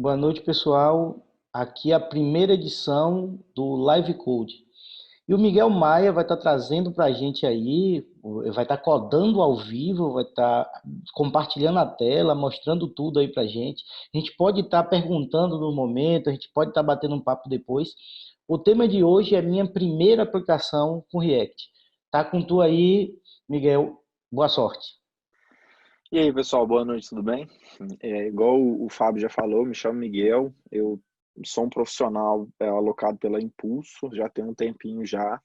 Boa noite, pessoal. Aqui é a primeira edição do Live Code. E o Miguel Maia vai estar trazendo para a gente aí, vai estar codando ao vivo, vai estar compartilhando a tela, mostrando tudo aí para a gente. A gente pode estar perguntando no momento, a gente pode estar batendo um papo depois. O tema de hoje é minha primeira aplicação com React. Tá com tu aí, Miguel. Boa sorte. E aí, pessoal, boa noite, tudo bem? Igual o Fábio já falou, me chamo Miguel, eu sou um profissional alocado pela Impulso, já tem um tempinho já.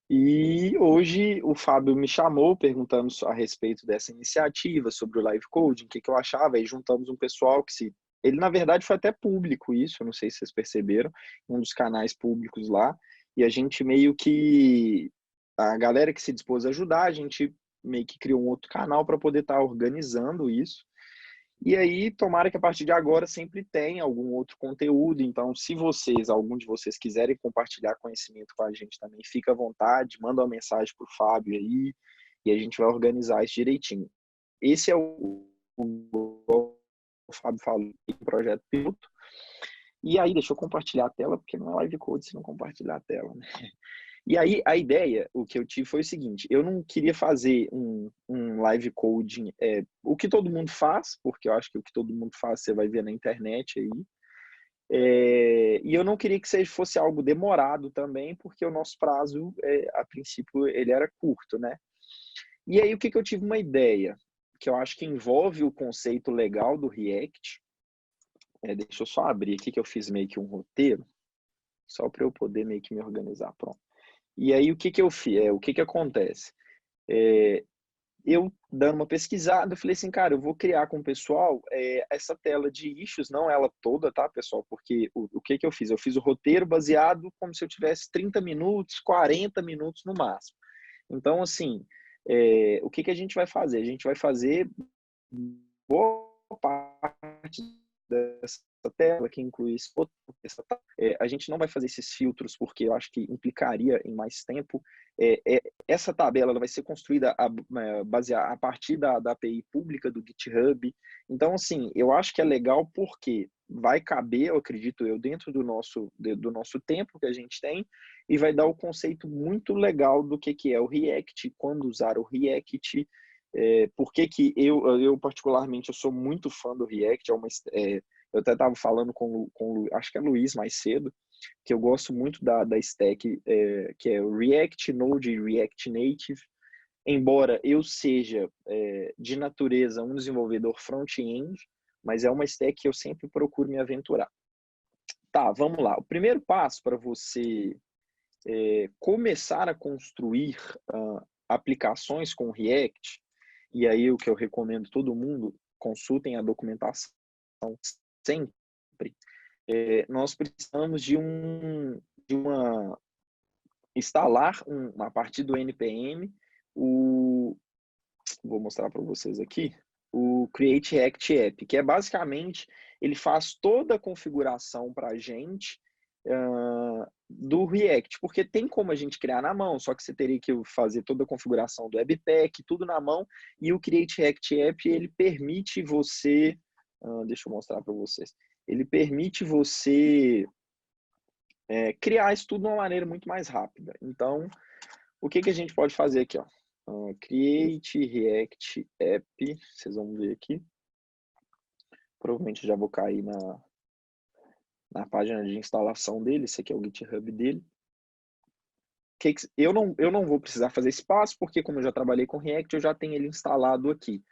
E hoje o Fábio me chamou perguntando a respeito dessa iniciativa, sobre o Live Coding, o que eu achava, e juntamos um pessoal que se... Ele, na verdade, foi até público isso, eu não sei se vocês perceberam, um dos canais públicos lá, e a gente meio que... A galera que se dispôs a ajudar, a gente meio que criou um outro canal para poder estar organizando isso. E aí, tomara que a partir de agora sempre tenha algum outro conteúdo. Então, se algum de vocês quiserem compartilhar conhecimento com a gente também, fica à vontade, manda uma mensagem para o Fábio aí e a gente vai organizar isso direitinho. Esse é o Fábio falou, um projeto piloto. E aí, deixa eu compartilhar a tela, porque não é live code se não compartilhar a tela, né? E aí, a ideia, o que eu tive foi o seguinte, eu não queria fazer um live coding, o que todo mundo faz, porque eu acho que o que todo mundo faz você vai ver na internet aí, e eu não queria que fosse algo demorado também, porque o nosso prazo, a princípio, ele era curto, né? E aí, o que eu tive uma ideia, que eu acho que envolve o conceito legal do React, deixa eu só abrir aqui que eu fiz meio que um roteiro, só para eu poder meio que me organizar, pronto. E aí, o que eu fiz? O que acontece? Eu dando uma pesquisada, eu falei assim, cara, eu vou criar com o pessoal essa tela de issues, não ela toda, tá, pessoal? Porque o que eu fiz? Eu fiz o roteiro baseado como se eu tivesse 30 minutos, 40 minutos no máximo. Então, assim, o que a gente vai fazer? A gente vai fazer boa parte dessa tela que inclui esse botão. A gente não vai fazer esses filtros porque eu acho que implicaria em mais tempo. Essa tabela ela vai ser construída baseada a partir da API pública do GitHub. Então, assim, eu acho que é legal porque vai caber, eu acredito eu, dentro do nosso tempo que a gente tem e vai dar o conceito muito legal do que é o React, quando usar o React, por que eu particularmente, eu sou muito fã do React, eu até estava falando com acho que é Luiz mais cedo, que eu gosto muito da stack, que é o React Node e React Native, embora eu seja de natureza um desenvolvedor front-end, mas é uma stack que eu sempre procuro me aventurar. Tá, vamos lá. O primeiro passo para você começar a construir aplicações com React, e aí o que eu recomendo todo mundo, consultem a documentação sempre, nós precisamos instalar a partir do NPM, vou mostrar para vocês aqui, o Create React App, que é basicamente, ele faz toda a configuração para a gente do React, porque tem como a gente criar na mão, só que você teria que fazer toda a configuração do Webpack, tudo na mão, e o Create React App, ele permite você, deixa eu mostrar para vocês, ele permite você criar isso tudo de uma maneira muito mais rápida. Então, o que a gente pode fazer aqui? Ó? Create React App, vocês vão ver aqui. Provavelmente já vou cair na página de instalação dele, esse aqui é o GitHub dele. Eu não vou precisar fazer esse passo, porque como eu já trabalhei com React, eu já tenho ele instalado aqui.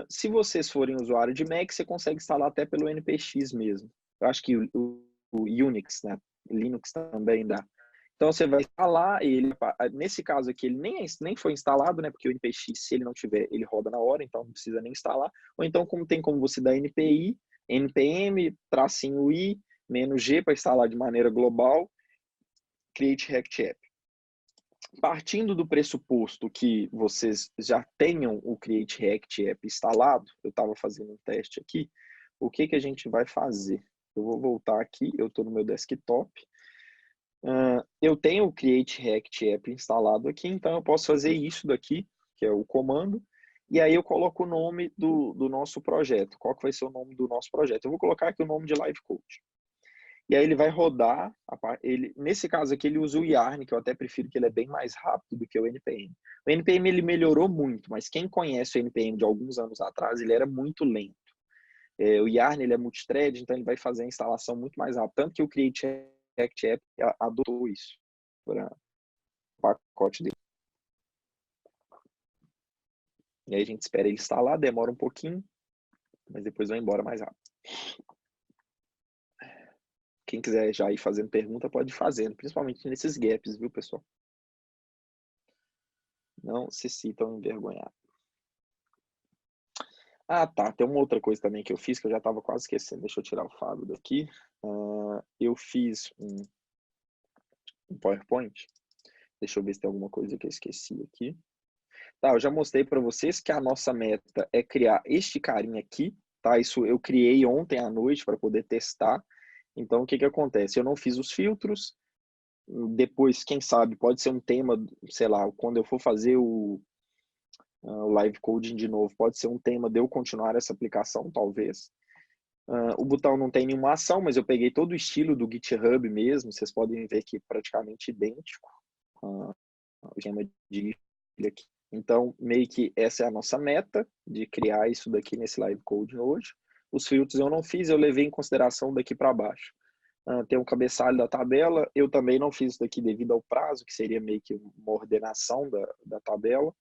Se vocês forem usuário de Mac, você consegue instalar até pelo npx mesmo. Eu acho que o Unix, né? Linux também dá. Então você vai instalar ele, nesse caso aqui ele nem foi instalado, né? Porque o npx, se ele não tiver, ele roda na hora, então não precisa nem instalar. Ou então tem como você dar npm, -i, -g para instalar de maneira global, Create React App. Partindo do pressuposto que vocês já tenham o Create React App instalado, eu estava fazendo um teste aqui, o que a gente vai fazer? Eu vou voltar aqui, eu estou no meu desktop, eu tenho o Create React App instalado aqui, então eu posso fazer isso daqui, que é o comando, E aí eu coloco o nome do nosso projeto. Qual que vai ser o nome do nosso projeto? Eu vou colocar aqui o nome de Live Coach. E aí ele vai rodar, nesse caso aqui ele usa o Yarn, que eu até prefiro, que ele é bem mais rápido do que o NPM. O NPM ele melhorou muito, mas quem conhece o NPM de alguns anos atrás, ele era muito lento. O Yarn ele é multithread, então ele vai fazer a instalação muito mais rápido. Tanto que o Create React App adotou isso para o pacote dele. E aí a gente espera ele instalar, demora um pouquinho, mas depois vai embora mais rápido. Quem quiser já ir fazendo pergunta, pode ir fazendo, principalmente nesses gaps, viu, pessoal? Não se sintam envergonhados. Ah, tá. Tem uma outra coisa também que eu fiz, que eu já estava quase esquecendo. Deixa eu tirar o Fábio daqui. Eu fiz um PowerPoint. Deixa eu ver se tem alguma coisa que eu esqueci aqui. Tá, eu já mostrei para vocês que a nossa meta é criar este carinha aqui, tá? Isso eu criei ontem à noite para poder testar. Então, o que que acontece? Eu não fiz os filtros. Depois, quem sabe, pode ser um tema, sei lá, quando eu for fazer o live coding de novo, pode ser um tema de eu continuar essa aplicação, talvez. O botão não tem nenhuma ação, mas eu peguei todo o estilo do GitHub mesmo, vocês podem ver que é praticamente idêntico o esquema de aqui. Então, meio que essa é a nossa meta, de criar isso daqui nesse live coding hoje. Os filtros eu não fiz, eu levei em consideração daqui para baixo. Tem um cabeçalho da tabela, eu também não fiz isso daqui devido ao prazo, que seria meio que uma ordenação da tabela.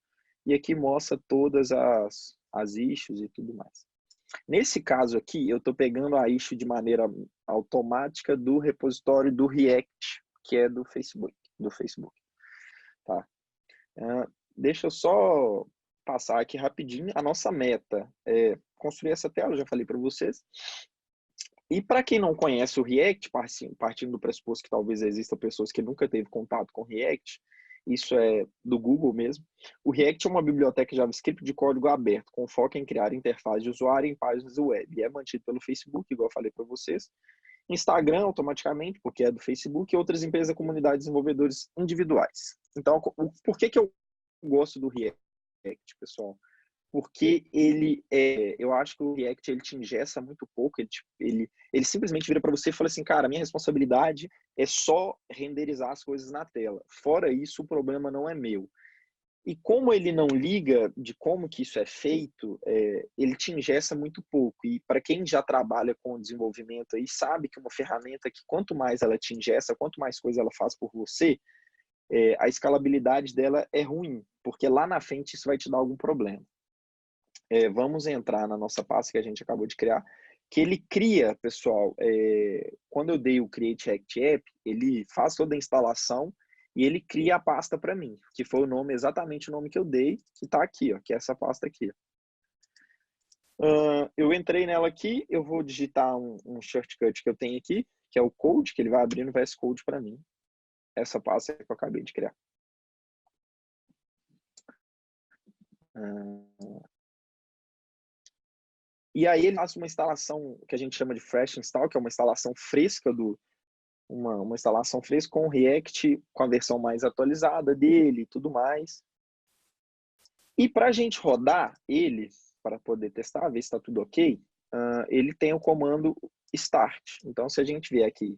E aqui mostra todas as issues e tudo mais. Nesse caso aqui, eu estou pegando a issue de maneira automática do repositório do React, que é do Facebook. Tá? Deixa eu só passar aqui rapidinho. A nossa meta é construir essa tela, já falei para vocês. E para quem não conhece o React, partindo do pressuposto que talvez existam pessoas que nunca teve contato com o React, isso é do Google mesmo. O React é uma biblioteca JavaScript de código aberto, com foco em criar interface de usuário em páginas web. E é mantido pelo Facebook, igual eu falei para vocês. Instagram, automaticamente, porque é do Facebook, e outras empresas, comunidades, desenvolvedores individuais. Então, por que eu gosto do React, pessoal? Porque eu acho que o React ele te engessa muito pouco, ele simplesmente vira para você e fala assim, cara, minha responsabilidade é só renderizar as coisas na tela. Fora isso, o problema não é meu. E como ele não liga de como que isso é feito, ele te engessa muito pouco. E para quem já trabalha com desenvolvimento aí, sabe que uma ferramenta que quanto mais ela te engessa, quanto mais coisa ela faz por você, a escalabilidade dela é ruim, porque lá na frente isso vai te dar algum problema. Vamos entrar na nossa pasta que a gente acabou de criar, que ele cria, pessoal, quando eu dei o Create React App, ele faz toda a instalação e ele cria a pasta para mim, que foi o nome, exatamente o nome que eu dei, que está aqui, ó, que é essa pasta aqui. Eu entrei nela aqui, eu vou digitar um shortcut que eu tenho aqui, que é o Code, que ele vai abrir no VS Code para mim. Essa pasta que eu acabei de criar. E aí ele faz uma instalação que a gente chama de fresh install, que é uma instalação fresca uma instalação fresca com o React, com a versão mais atualizada dele e tudo mais. E para a gente rodar ele, para poder testar, ver se está tudo ok, ele tem o comando start. Então, se a gente vier aqui,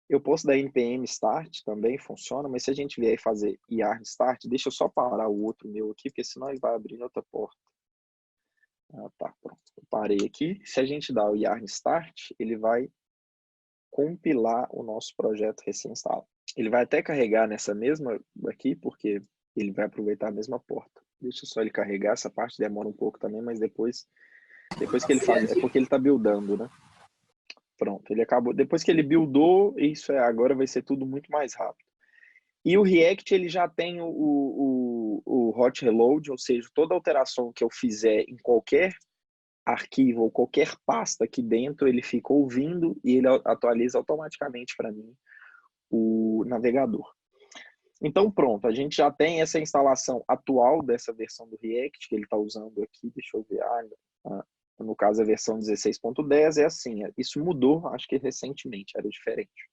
eu posso dar npm start, também funciona, mas se a gente vier e fazer yarn start, deixa eu só parar o outro meu aqui, porque senão ele vai abrir outra porta. Tá, pronto. Eu parei aqui. Se a gente dá o yarn start, ele vai compilar o nosso projeto recém-instalado. Ele vai até carregar nessa mesma aqui, porque ele vai aproveitar a mesma porta. Deixa só ele carregar, essa parte demora um pouco também, mas depois que ele faz, é porque ele está buildando, né? Pronto, ele acabou. Depois que ele buildou, isso agora vai ser tudo muito mais rápido. E o React, ele já tem o hot reload, ou seja, toda alteração que eu fizer em qualquer arquivo ou qualquer pasta aqui dentro, ele fica ouvindo e ele atualiza automaticamente para mim o navegador. Então, pronto, a gente já tem essa instalação atual dessa versão do React que ele está usando aqui. Deixa eu ver. No caso, a versão 16.10 é assim. Isso mudou, acho que recentemente, era diferente.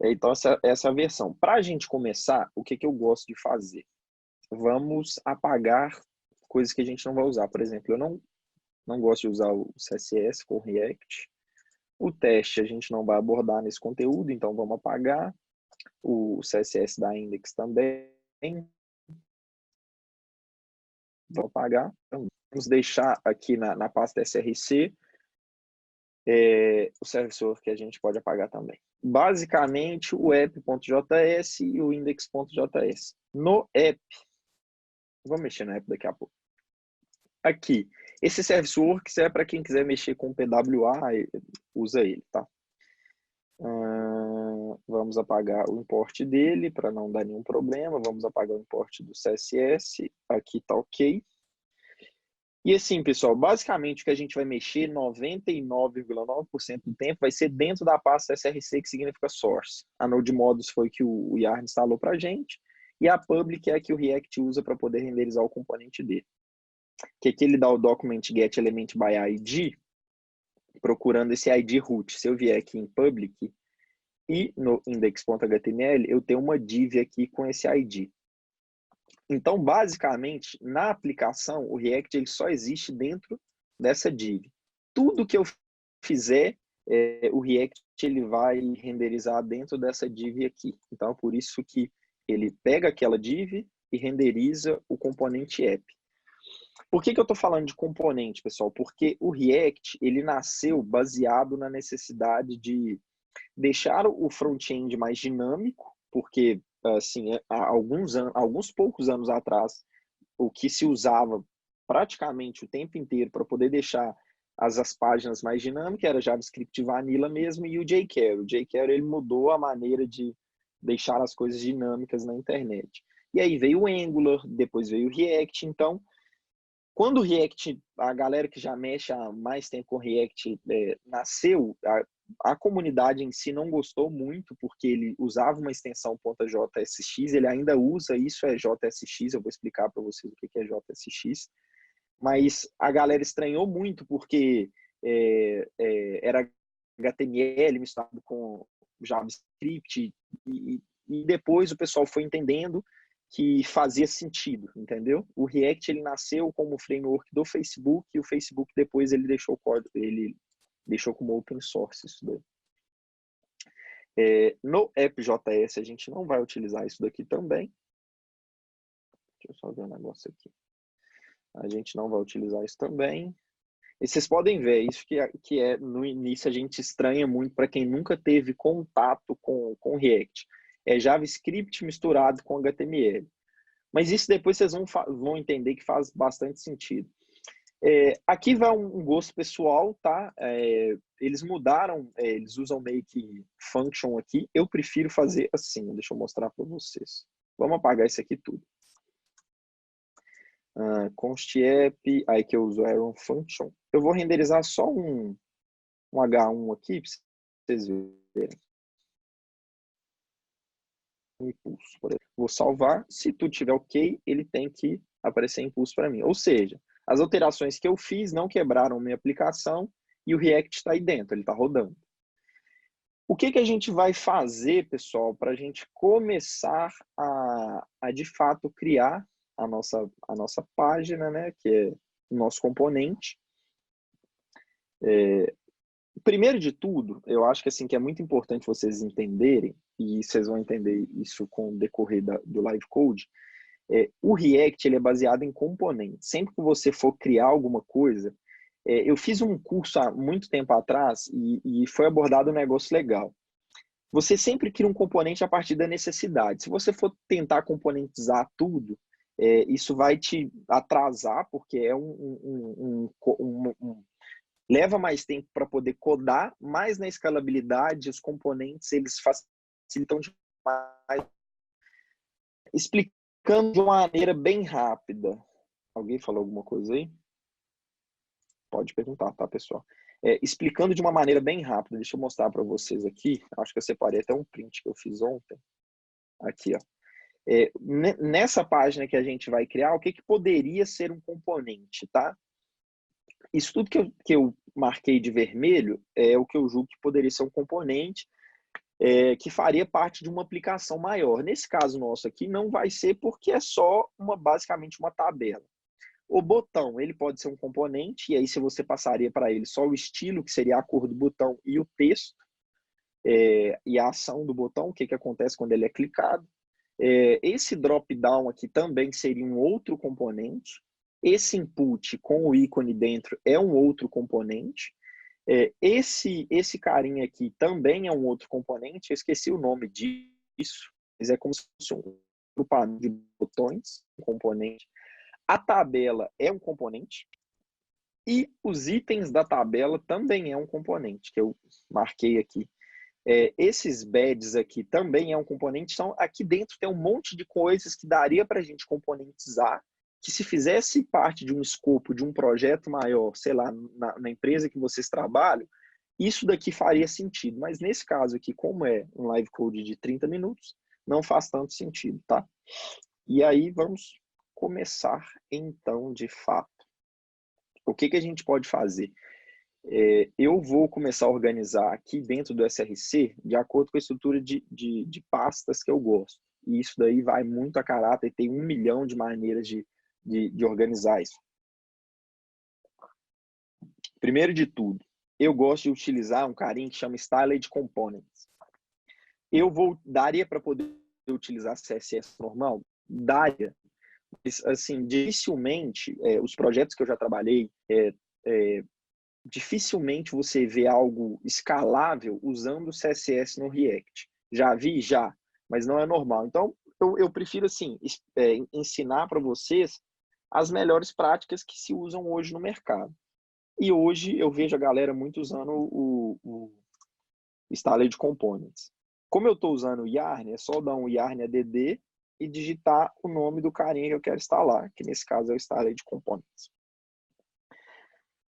Então, essa é a versão. Para a gente começar, o que eu gosto de fazer? Vamos apagar coisas que a gente não vai usar. Por exemplo, eu não gosto de usar o CSS com o React. O teste a gente não vai abordar nesse conteúdo, então vamos apagar. O CSS da index também. Vamos apagar. Então, vamos deixar aqui na pasta src o service worker que a gente pode apagar também. Basicamente, o app.js e o index.js. No app, vou mexer no app daqui a pouco. Aqui, esse service works é para quem quiser mexer com PWA, usa ele, tá? Vamos apagar o import dele para não dar nenhum problema. Vamos apagar o import do CSS. Aqui tá ok. E assim, pessoal, basicamente o que a gente vai mexer 99,9% do tempo vai ser dentro da pasta src, que significa source. A Node Modules foi que o Yarn instalou para a gente. E a public é a que o React usa para poder renderizar o componente dele. Que aqui ele dá o document get element by ID, procurando esse ID root. Se eu vier aqui em public e no index.html, eu tenho uma div aqui com esse ID. Então, basicamente, na aplicação, o React ele só existe dentro dessa div. Tudo que eu fizer, o React ele vai renderizar dentro dessa div aqui. Então, por isso que ele pega aquela div e renderiza o componente app. Por que eu estou falando de componente, pessoal? Porque o React ele nasceu baseado na necessidade de deixar o front-end mais dinâmico, porque assim, há alguns poucos anos atrás, o que se usava praticamente o tempo inteiro para poder deixar as páginas mais dinâmicas era JavaScript Vanilla mesmo e o jQuery. O jQuery ele mudou a maneira de deixar as coisas dinâmicas na internet. E aí veio o Angular, depois veio o React. Então, quando o React, a galera que já mexe há mais tempo com o React nasceu, a comunidade em si não gostou muito, porque ele usava uma extensão .jsx, ele ainda usa isso, é JSX, eu vou explicar para vocês o que é JSX, mas a galera estranhou muito, porque era HTML misturado com JavaScript, e depois o pessoal foi entendendo que fazia sentido, entendeu? O React ele nasceu como framework do Facebook e o Facebook depois ele deixou como open source isso daí. No app.js a gente não vai utilizar isso daqui também. Deixa eu só ver um negócio aqui. A gente não vai utilizar isso também. E vocês podem ver, isso que no início a gente estranha muito para quem nunca teve contato com React. É JavaScript misturado com HTML. Mas isso depois vocês vão entender que faz bastante sentido. Aqui vai um gosto pessoal, tá? Eles mudaram, eles usam meio que function aqui. Eu prefiro fazer assim, deixa eu mostrar para vocês. Vamos apagar isso aqui tudo. Const app, aí que eu uso Iron Function. Eu vou renderizar só um H1 aqui para vocês verem. Impulso, por exemplo. Vou salvar. Se tudo estiver ok, ele tem que aparecer impulso para mim. Ou seja, as alterações que eu fiz não quebraram minha aplicação e o React está aí dentro, ele está rodando. O que a gente vai fazer, pessoal, para a gente começar a de fato criar a nossa página, né, que é o nosso componente? Primeiro de tudo, eu acho que assim que é muito importante vocês entenderem, e vocês vão entender isso com o decorrer do Live Code, o React ele é baseado em componentes. Sempre que você for criar alguma coisa, eu fiz um curso há muito tempo atrás e foi abordado um negócio legal. Você sempre cria um componente a partir da necessidade. Se você for tentar componentizar tudo, isso vai te atrasar, porque leva mais tempo para poder codar, mas na escalabilidade os componentes eles facilitam demais. Explicando de uma maneira bem rápida. Alguém falou alguma coisa aí? Pode perguntar, tá, pessoal? Explicando de uma maneira bem rápida, deixa eu mostrar para vocês aqui. Acho que eu separei até um print que eu fiz ontem. Aqui, ó. Nessa página que a gente vai criar, o que poderia ser um componente, tá? Isso tudo que eu marquei de vermelho é o que eu julgo que poderia ser um componente que faria parte de uma aplicação maior. Nesse caso nosso aqui, não vai ser porque é só basicamente uma tabela. O botão, ele pode ser um componente, e aí se você passaria para ele só o estilo, que seria a cor do botão, e o texto, e a ação do botão, o que acontece quando ele é clicado. Esse drop-down aqui também seria um outro componente. Esse input com o ícone dentro é um outro componente. Esse carinha aqui também é um outro componente. Eu esqueci o nome disso, mas é como se fosse um grupamento de botões, um componente. A tabela é um componente. E os itens da tabela também é um componente, que eu marquei aqui. Esses badges aqui também é um componente. Então, aqui dentro tem um monte de coisas que daria para a gente componentizar, que se fizesse parte de um escopo, de um projeto maior, sei lá, na empresa que vocês trabalham, isso daqui faria sentido. Mas nesse caso aqui, como é um live code de 30 minutos, não faz tanto sentido, tá? E aí vamos começar, então, de fato. O que a gente pode fazer? Eu vou começar a organizar aqui dentro do SRC de acordo com a estrutura de pastas que eu gosto. E isso daí vai muito a caráter, tem 1 milhão de maneiras de organizar isso. Primeiro de tudo, eu gosto de utilizar um carinha que chama Styled Components. Daria para poder utilizar CSS normal? Daria. Mas, assim, dificilmente, os projetos que eu já trabalhei, dificilmente você vê algo escalável usando CSS no React. Já vi? Já, mas não é normal. Então, eu prefiro assim, ensinar para vocês as melhores práticas que se usam hoje no mercado. E hoje eu vejo a galera muito usando o Styled Components. Como eu estou usando o Yarn, é só dar um Yarn add e digitar o nome do carinha que eu quero instalar, que nesse caso é o Styled Components.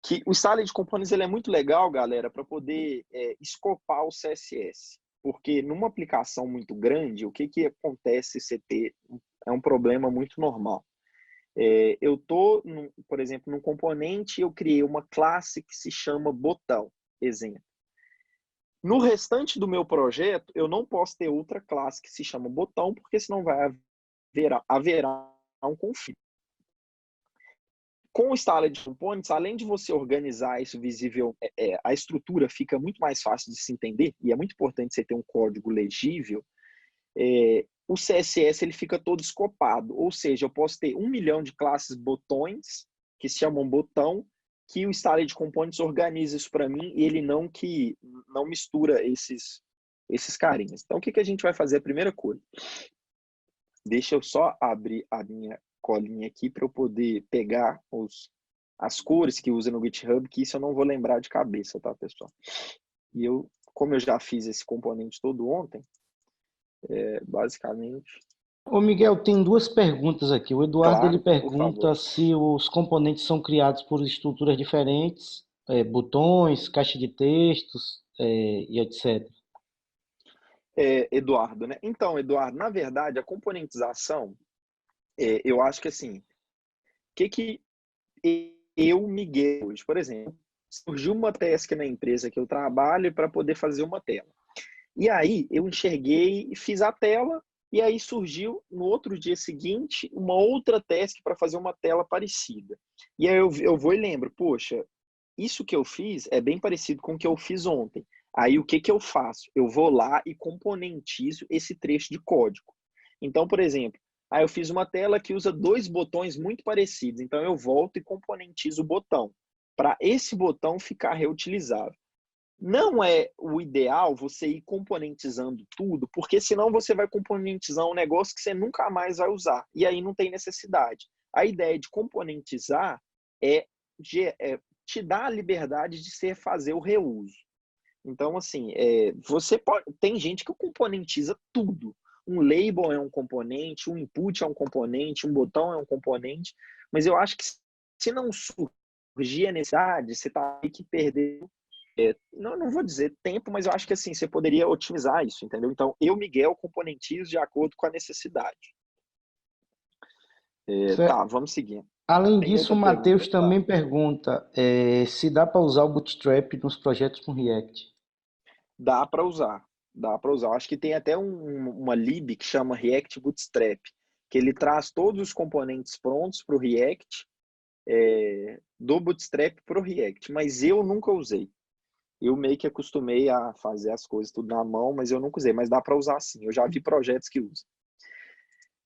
Que o Styled Components ele é muito legal, galera, para poder escopar o CSS. Porque numa aplicação muito grande, o que acontece se ter é um problema muito normal. Eu estou, por exemplo, num componente, eu criei uma classe que se chama botão, exemplo. No restante do meu projeto, eu não posso ter outra classe que se chama botão, porque senão haverá um conflito. Com o Styled Components, além de você organizar isso visível, a estrutura fica muito mais fácil de se entender, e é muito importante você ter um código legível. O CSS ele fica todo escopado, ou seja, eu posso ter 1 milhão de classes botões, que se chamam botão, que o Styled Components organiza isso para mim e ele não mistura esses carinhas. Então, o que a gente vai fazer? A primeira coisa, deixa eu só abrir a minha colinha aqui para eu poder pegar as cores que usa no GitHub, que isso eu não vou lembrar de cabeça, tá, pessoal? E como eu já fiz esse componente todo ontem, basicamente... Ô Miguel, tem duas perguntas aqui. O Eduardo ele Claro, por pergunta favor. se os componentes são criados por estruturas diferentes, botões, caixa de textos, e etc. Eduardo, né? Então, Eduardo, na verdade, a componentização, eu acho que assim, o que Miguel, hoje, por exemplo, surgiu uma task na empresa que eu trabalho para poder fazer uma tela. E aí eu enxerguei e fiz a tela, e aí surgiu no outro dia seguinte uma outra task para fazer uma tela parecida. E aí eu vou e lembro, poxa, isso que eu fiz é bem parecido com o que eu fiz ontem. Aí o que eu faço? Eu vou lá e componentizo esse trecho de código. Então, por exemplo, aí eu fiz uma tela que usa 2 botões muito parecidos. Então eu volto e componentizo o botão, para esse botão ficar reutilizável. Não é o ideal você ir componentizando tudo, porque senão você vai componentizar um negócio que você nunca mais vai usar. E aí não tem necessidade. A ideia de componentizar é te dar a liberdade de você fazer o reuso. Então, assim, tem gente que componentiza tudo. Um label é um componente, um input é um componente, um botão é um componente, mas eu acho que se não surgir a necessidade, você está aí que perder, não vou dizer tempo, mas eu acho que assim, você poderia otimizar isso, entendeu? Então, Miguel, componentizo de acordo com a necessidade. Tá, vamos seguir. Além Tem disso, outra o pergunta, Matheus Eduardo? também pergunta se dá para usar o Bootstrap nos projetos com React. Dá para usar, dá para usar. Acho que tem até uma lib que chama React Bootstrap, que ele traz todos os componentes prontos para o React do Bootstrap para o React, mas eu nunca usei. Eu meio que acostumei a fazer as coisas tudo na mão, mas eu nunca usei. Mas dá para usar sim. Eu já vi projetos que usam.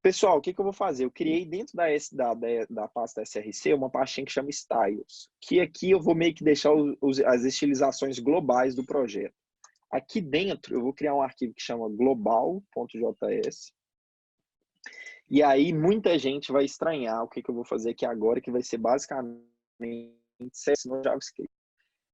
Pessoal, o que eu vou fazer? Eu criei dentro da pasta SRC uma pastinha que chama Styles, que aqui eu vou meio que deixar as estilizações globais do projeto. Aqui dentro eu vou criar um arquivo que chama global.js. E aí muita gente vai estranhar o que eu vou fazer aqui agora, que vai ser basicamente CSS no JavaScript.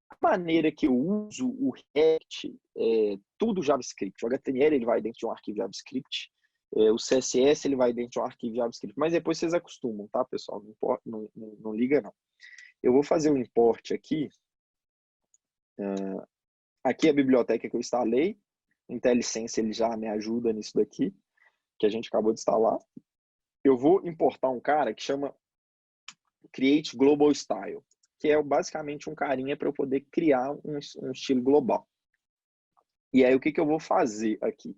A maneira que eu uso o React é tudo JavaScript. O HTML ele vai dentro de um arquivo JavaScript. O CSS ele vai dentro de um arquivo JavaScript. Mas depois vocês acostumam, tá, pessoal? Não liga, não. Eu vou fazer um import aqui. Aqui é a biblioteca que eu instalei. O IntelliSense ele já me ajuda nisso daqui, que a gente acabou de instalar. Eu vou importar um cara que chama Create Global Style, que é basicamente um carinha para eu poder criar um estilo global. E aí, o que eu vou fazer aqui?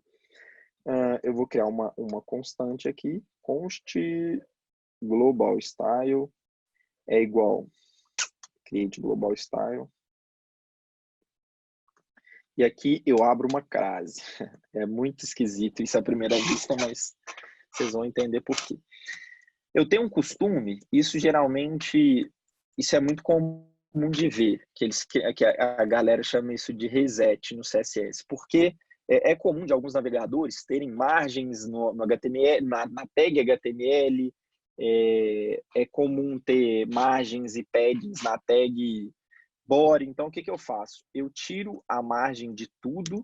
Eu vou criar uma constante aqui, const global style é igual create global style. E aqui eu abro uma crase. É muito esquisito isso à primeira vista, mas vocês vão entender por quê. Eu tenho um costume, isso é muito comum de ver, que a galera chama isso de reset no CSS, porque é comum de alguns navegadores terem margens no HTML, na tag HTML, é comum ter margens e paddings na tag body. Então, o que eu faço? Eu tiro a margem de tudo,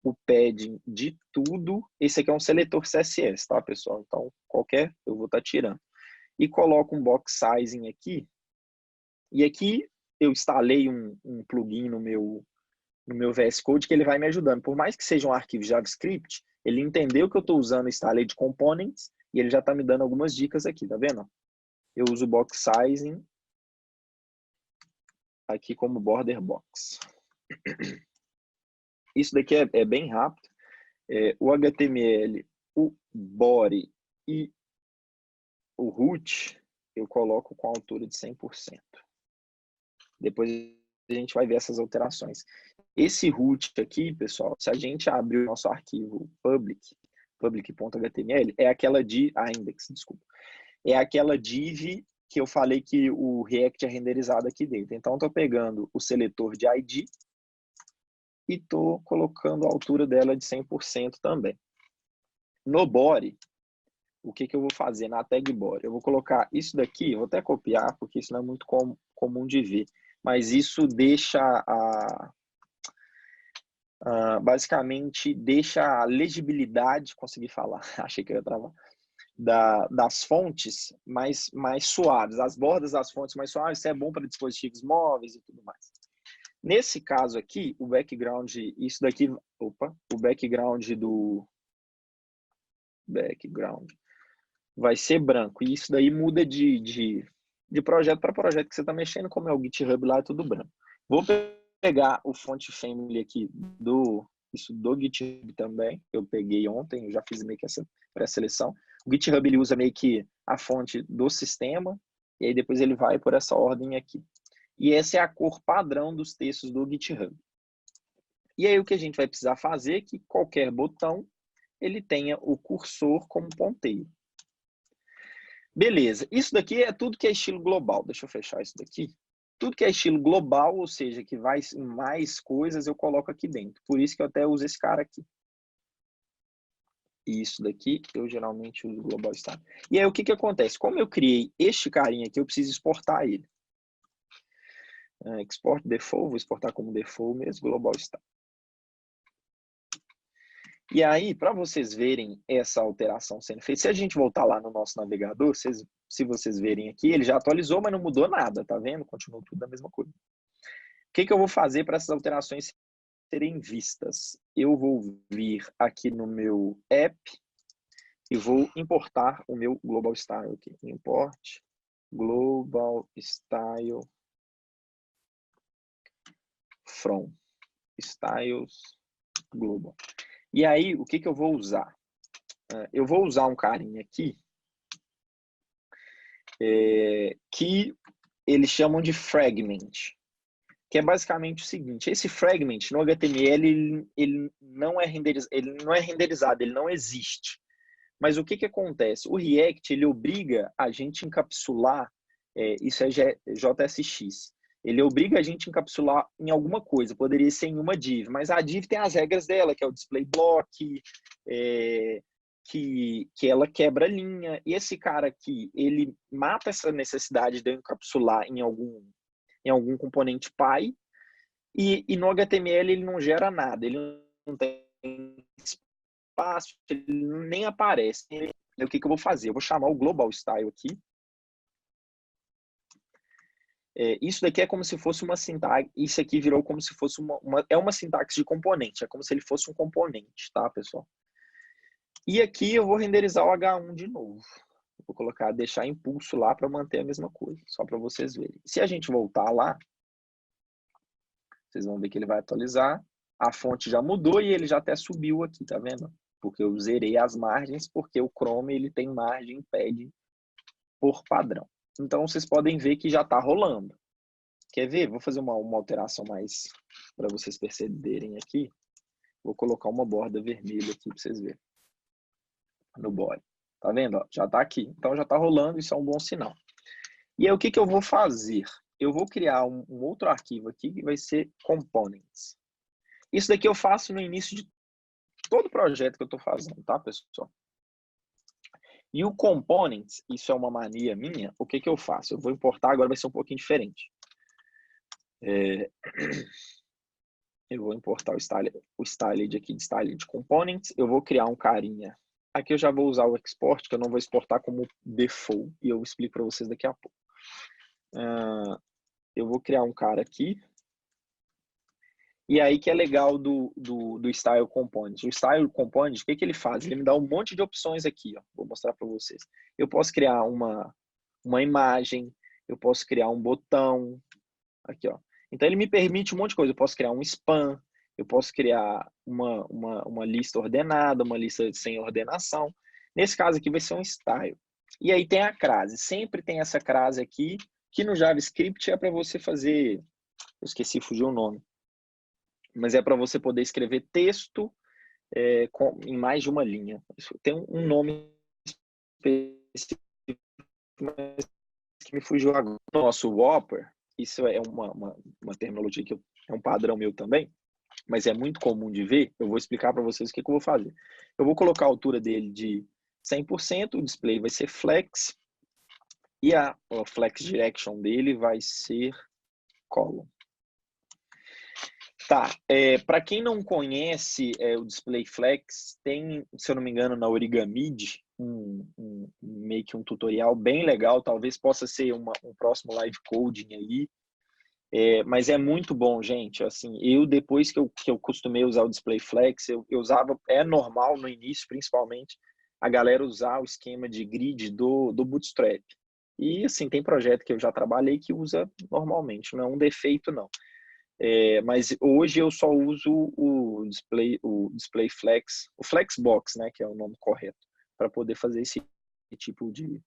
o padding de tudo. Esse aqui é um seletor CSS, tá, pessoal? Então, eu vou estar tirando. E coloco um box sizing aqui. E aqui eu instalei um plugin no meu VS Code que ele vai me ajudando. Por mais que seja um arquivo JavaScript, ele entendeu que eu estou usando o instalei de components e ele já está me dando algumas dicas aqui, tá vendo? Eu uso o box sizing aqui como border box. Isso daqui é bem rápido. O HTML, o body e o root eu coloco com a altura de 100%. Depois a gente vai ver essas alterações. Esse root aqui, pessoal, se a gente abrir o nosso arquivo public.html, é aquela index, desculpa. É aquela div que eu falei que o React é renderizado aqui dentro. Então, estou pegando o seletor de ID e estou colocando a altura dela de 100% também. No body, o que eu vou fazer na tag body? Eu vou colocar isso daqui, vou até copiar, porque isso não é muito comum de ver, mas isso deixa basicamente deixa a legibilidade, consegui falar, achei que eu ia travar, das fontes mais suaves, as bordas das fontes mais suaves. Isso é bom para dispositivos móveis e tudo mais. Nesse caso aqui, o background, o background vai ser branco. E isso daí muda de projeto para projeto que você está mexendo, como é o GitHub lá, é tudo branco. Vou pegar o font family aqui do GitHub também. Eu peguei ontem, eu já fiz meio que essa pré-seleção. O GitHub ele usa meio que a fonte do sistema, e aí depois ele vai por essa ordem aqui. E essa é a cor padrão dos textos do GitHub. E aí o que a gente vai precisar fazer é que qualquer botão ele tenha o cursor como ponteiro. Beleza, isso daqui é tudo que é estilo global. Deixa eu fechar isso daqui. Tudo que é estilo global, ou seja, que vai em mais coisas, eu coloco aqui dentro. Por isso que eu até uso esse cara aqui. E isso daqui, eu geralmente uso global style. E aí, o que acontece? Como eu criei este carinha aqui, eu preciso exportar ele. Export default, vou exportar como default mesmo, global style. E aí, para vocês verem essa alteração sendo feita, se a gente voltar lá no nosso navegador, se vocês verem aqui, ele já atualizou, mas não mudou nada, tá vendo? Continua tudo a mesma coisa. O que eu vou fazer para essas alterações serem vistas? Eu vou vir aqui no meu app e vou importar o meu global style aqui. Import global style from styles global. E aí, o que eu vou usar? Eu vou usar um carinha aqui que eles chamam de fragment, que é basicamente o seguinte: esse fragment no HTML ele não é renderizado, ele não existe. Mas o que acontece? O React ele obriga a gente a encapsular, isso é JSX, ele obriga a gente a encapsular em alguma coisa, poderia ser em uma div, mas a div tem as regras dela, que é o display block, que ela quebra a linha, e esse cara aqui, ele mata essa necessidade de eu encapsular em algum componente Py, e no HTML ele não gera nada, ele não tem espaço, ele nem aparece. O que eu vou fazer? Eu vou chamar o global style aqui. Isso daqui é como se fosse uma sintaxe, isso aqui virou como se fosse uma sintaxe de componente, é como se ele fosse um componente, tá, pessoal? E aqui eu vou renderizar o H1 de novo. Vou colocar, deixar impulso lá para manter a mesma coisa, só para vocês verem. Se a gente voltar lá, vocês vão ver que ele vai atualizar. A fonte já mudou e ele já até subiu aqui, tá vendo? Porque eu zerei as margens, porque o Chrome ele tem margem pad por padrão. Então vocês podem ver que já está rolando. Quer ver? Vou fazer uma alteração mais para vocês perceberem aqui. Vou colocar uma borda vermelha aqui para vocês verem. No body. Tá vendo? Ó, já está aqui. Então já está rolando, isso é um bom sinal. E aí o que eu vou fazer? Eu vou criar um outro arquivo aqui que vai ser components. Isso daqui eu faço no início de todo projeto que eu estou fazendo, tá, pessoal? E o components, isso é uma mania minha, o que eu faço? Eu vou importar, agora vai ser um pouquinho diferente. Eu vou importar o styled aqui de styled components, eu vou criar um carinha. Aqui eu já vou usar o export, que eu não vou exportar como default, e eu explico para vocês daqui a pouco. Eu vou criar um cara aqui. E aí que é legal do Style Component. O Style Component, o que ele faz? Ele me dá um monte de opções aqui, ó. Vou mostrar para vocês. Eu posso criar uma imagem, eu posso criar um botão, aqui, ó. Então ele me permite um monte de coisa. Eu posso criar um spam, eu posso criar uma lista ordenada, uma lista sem ordenação. Nesse caso aqui vai ser um style. E aí tem a crase. Sempre tem essa crase aqui, que no JavaScript é para você fazer... Eu esqueci, fugiu o nome. Mas é para você poder escrever texto em mais de uma linha. Isso tem um nome específico, mas que me fugiu agora. Nosso Whopper, isso é uma terminologia que é um padrão meu também, mas é muito comum de ver. Eu vou explicar para vocês o que eu vou fazer. Eu vou colocar a altura dele de 100%, o display vai ser flex, e a flex direction dele vai ser column. Tá, para quem não conhece o Display Flex, tem, se eu não me engano, na Origamid, meio que um tutorial bem legal, talvez possa ser um próximo live coding aí, mas é muito bom, gente. Assim, depois que eu costumei usar o Display Flex, eu usava, é normal no início, principalmente, a galera usar o esquema de grid do Bootstrap. E assim, tem projeto que eu já trabalhei que usa normalmente, não é um defeito não. Mas hoje eu só uso o display Flex, o Flexbox, né, que é o nome correto, para poder fazer esse tipo de...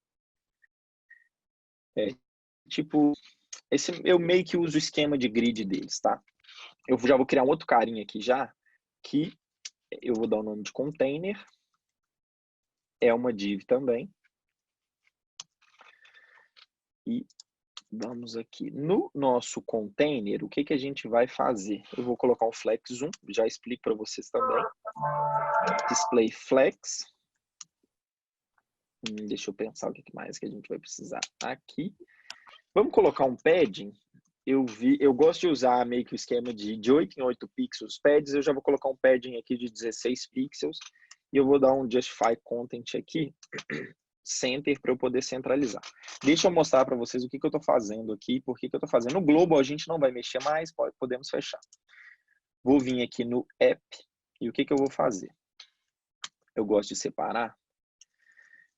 eu meio que uso o esquema de grid deles, tá? Eu já vou criar um outro carinha aqui já, que eu vou dar o nome de container, é uma div também. E vamos aqui no nosso container, o que a gente vai fazer? Eu vou colocar um flex 1, já explico para vocês também. Display flex. Deixa eu pensar o que mais que a gente vai precisar aqui. Vamos colocar um padding. Eu gosto de usar meio que o esquema de 8 em 8 pixels pads. Eu já vou colocar um padding aqui de 16 pixels. E eu vou dar um justify content aqui, center, para eu poder centralizar. Deixa eu mostrar para vocês o que eu estou fazendo aqui, por que eu estou fazendo. No global a gente não vai mexer mais, podemos fechar. Vou vir aqui no app e o que eu vou fazer? Eu gosto de separar.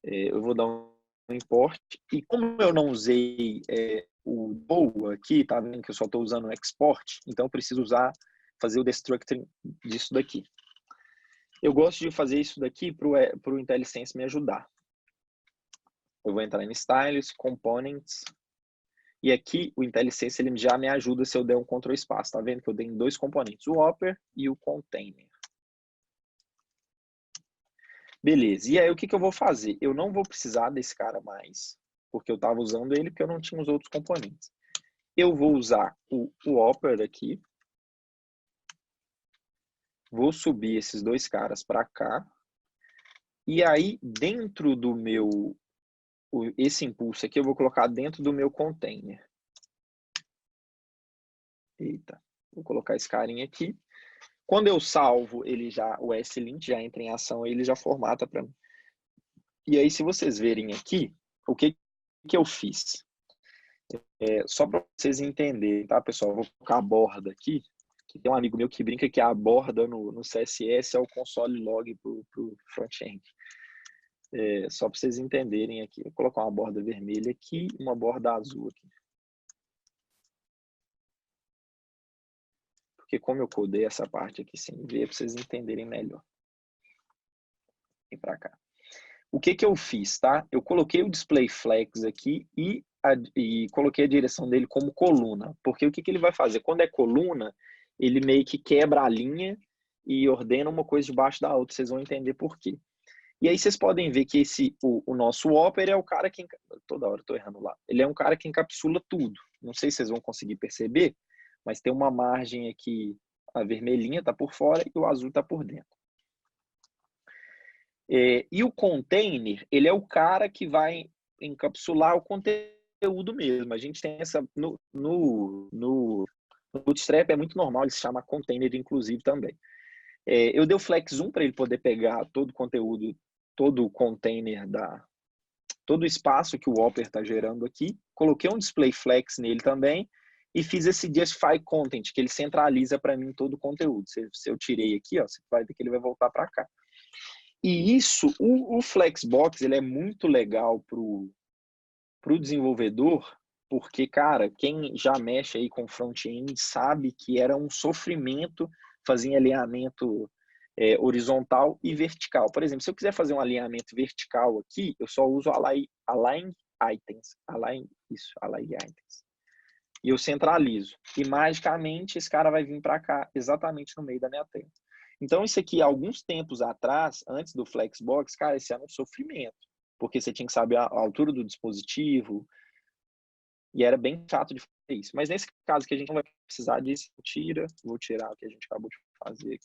Eu vou dar um import. E como eu não usei o boa aqui, tá vendo que eu só estou usando o export, então eu preciso fazer o destructor disso daqui. Eu gosto de fazer isso daqui para o IntelliSense me ajudar. eu vou entrar em Styles, Components, e aqui o IntelliSense ele já me ajuda se eu der um Ctrl espaço. Tá vendo que eu dei em dois componentes, o Hopper e o Container. Beleza, e aí o que eu vou fazer? Eu não vou precisar desse cara mais, porque eu estava usando ele porque eu não tinha os outros componentes. Eu vou usar o Hopper aqui, vou subir esses dois caras para cá, e aí dentro do meu, esse impulso aqui eu vou colocar dentro do meu container. Eita, vou colocar esse carinha aqui. Quando eu salvo, ele já, o S-Lint já entra em ação, ele já formata para mim. E aí, se vocês verem aqui, o que eu fiz? Só para vocês entenderem, tá, pessoal? Eu vou colocar a borda aqui, que tem um amigo meu que brinca que a borda no CSS é o console log para o front-end. Só para vocês entenderem aqui. Vou colocar uma borda vermelha aqui e uma borda azul aqui. Porque como eu codei essa parte aqui sem ver, para vocês entenderem melhor. Vem para cá. O que eu fiz, tá? Eu coloquei o display flex aqui e coloquei a direção dele como coluna. Porque o que ele vai fazer? Quando é coluna, ele meio que quebra a linha e ordena uma coisa debaixo da outra. Vocês vão entender por quê. E aí vocês podem ver que o nosso Hopper é o cara que... Toda hora eu tô errando lá. Ele é um cara que encapsula tudo. Não sei se vocês vão conseguir perceber, mas tem uma margem aqui, a vermelhinha está por fora e o azul está por dentro. E o container, ele é o cara que vai encapsular o conteúdo mesmo. A gente tem essa... No Bootstrap é muito normal, ele se chama container inclusive também. Eu dei o flex 1 para ele poder pegar todo o conteúdo, todo o container, todo o espaço que o Hopper está gerando aqui. Coloquei um display flex nele também e fiz esse justify content, que ele centraliza para mim todo o conteúdo. Se eu tirei aqui, ó, você vai ver que ele vai voltar para cá. E isso, o Flexbox, ele é muito legal pro desenvolvedor, porque, cara, quem já mexe aí com front-end sabe que era um sofrimento fazer alinhamento horizontal e vertical. Por exemplo, se eu quiser fazer um alinhamento vertical aqui, eu só uso align items. Align items. E eu centralizo. E magicamente esse cara vai vir para cá, exatamente no meio da minha tela. Então isso aqui, alguns tempos atrás, antes do Flexbox, cara, esse era um sofrimento. Porque você tinha que saber a altura do dispositivo. E era bem chato de fazer isso. Mas nesse caso que a gente não vai precisar disso, vou tirar o que a gente acabou de fazer.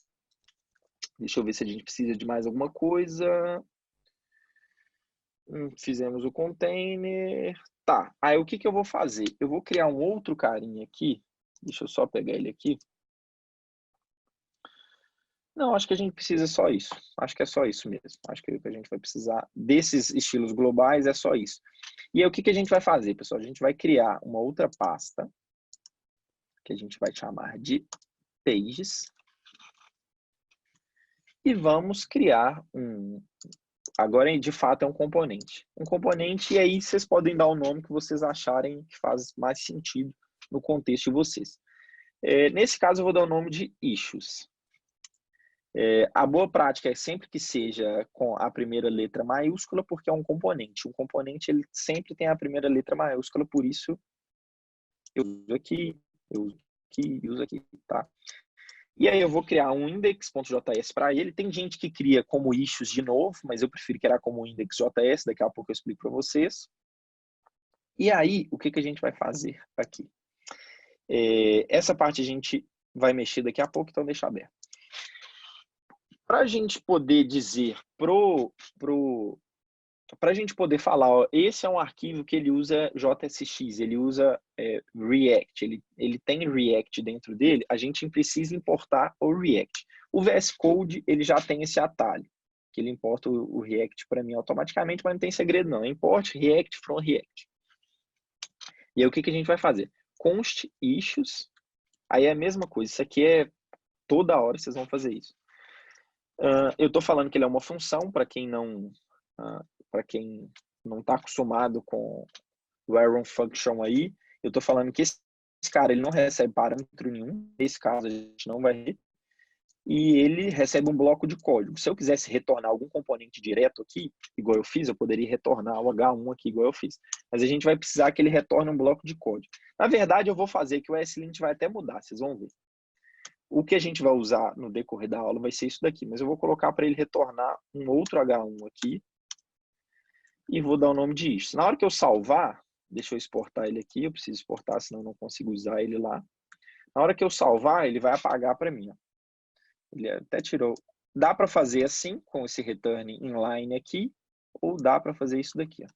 Deixa eu ver se a gente precisa de mais alguma coisa. Fizemos o container. Tá, aí o que eu vou fazer? Eu vou criar um outro carinha aqui. Deixa eu só pegar ele aqui. Não, acho que a gente precisa só isso. Acho que é só isso mesmo. Acho que a gente vai precisar desses estilos globais, é só isso. E aí o que a gente vai fazer, pessoal? A gente vai criar uma outra pasta, que a gente vai chamar de pages. E vamos criar agora de fato é um componente. Um componente, e aí vocês podem dar o nome que vocês acharem que faz mais sentido no contexto de vocês. Nesse caso eu vou dar o nome de issues. A boa prática é sempre que seja com a primeira letra maiúscula, porque é um componente. Um componente ele sempre tem a primeira letra maiúscula, por isso eu uso aqui, eu uso aqui, eu uso aqui, tá? E aí eu vou criar um index.js para ele. Tem gente que cria como issues de novo, mas eu prefiro criar como index.js, daqui a pouco eu explico para vocês. E aí, o que a gente vai fazer aqui? Essa parte a gente vai mexer daqui a pouco, então deixa aberto. Para a gente poder dizer para a gente poder falar, ó, esse é um arquivo que ele usa JSX, ele usa React, ele tem React dentro dele, a gente precisa importar o React. O VS Code, ele já tem esse atalho, que ele importa o React para mim automaticamente, mas não tem segredo não, import React from React. E aí o que a gente vai fazer? Const issues, aí é a mesma coisa, isso aqui é toda hora vocês vão fazer isso. Eu estou falando que ele é uma função, para quem não está acostumado com o Arrow Function aí, eu estou falando que esse cara ele não recebe parâmetro nenhum, nesse caso a gente não vai ver. e ele recebe um bloco de código. Se eu quisesse retornar algum componente direto aqui, igual eu fiz, eu poderia retornar o H1 aqui, igual eu fiz. Mas a gente vai precisar que ele retorne um bloco de código. Na verdade, eu vou fazer que o ESLint vai até mudar, vocês vão ver. O que a gente vai usar no decorrer da aula vai ser isso daqui, mas eu vou colocar para ele retornar um outro H1 aqui e vou dar o nome de issues. Na hora que eu salvar, deixa eu exportar ele aqui, eu preciso exportar, senão eu não consigo usar ele lá. Na hora que eu salvar, ele vai apagar para mim. Ó. Ele até tirou. Dá para fazer assim, com esse return inline aqui, ou dá para fazer isso daqui. Ó.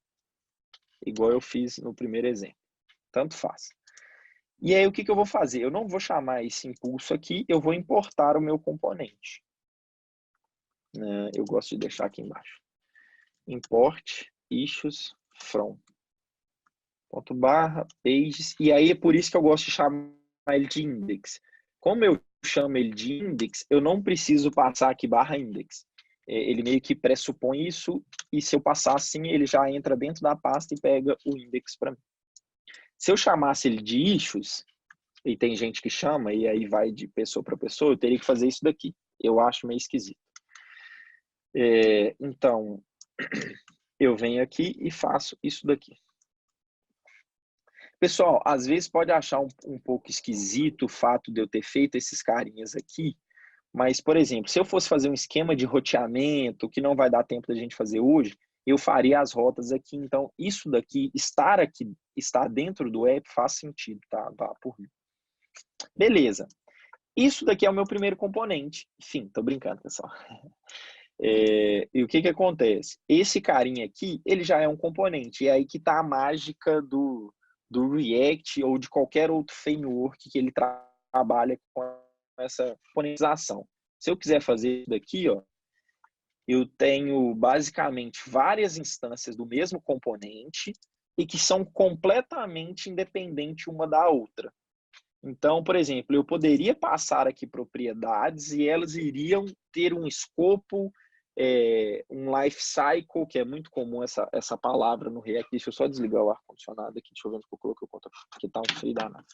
Igual eu fiz no primeiro exemplo. Tanto faz. E aí, o que eu vou fazer? Eu não vou chamar esse impulso aqui, eu vou importar o meu componente. Eu gosto de deixar aqui embaixo. Import issues from. Ponto barra, pages. E aí, é por isso que eu gosto de chamar ele de index. Como eu chamo ele de index, eu não preciso passar aqui barra index. Ele meio que pressupõe isso, e se eu passar assim, ele já entra dentro da pasta e pega o index para mim. Se eu chamasse ele de issues, e tem gente que chama, e aí vai de pessoa para pessoa, eu teria que fazer isso daqui. Eu acho meio esquisito. Então, eu venho aqui e faço isso daqui. Pessoal, às vezes pode achar um pouco esquisito o fato de eu ter feito esses carinhas aqui, mas, por exemplo, se eu fosse fazer um esquema de roteamento, que não vai dar tempo da gente fazer hoje, eu faria as rotas aqui. Então, isso daqui, estar dentro do app faz sentido, tá? Vá por mim. Beleza. Isso daqui é o meu primeiro componente. Enfim, tô brincando, pessoal. E o que acontece? Esse carinha aqui, ele já é um componente. E é aí que tá a mágica do React ou de qualquer outro framework que ele trabalha com essa componentização. Se eu quiser fazer isso daqui, ó, eu tenho basicamente várias instâncias do mesmo componente e que são completamente independentes uma da outra. Então, por exemplo, eu poderia passar aqui propriedades e elas iriam ter um escopo, um life cycle, que é muito comum essa palavra no React. Deixa eu só desligar o ar-condicionado aqui, deixa eu ver onde eu coloquei o conta, porque está um frio danado.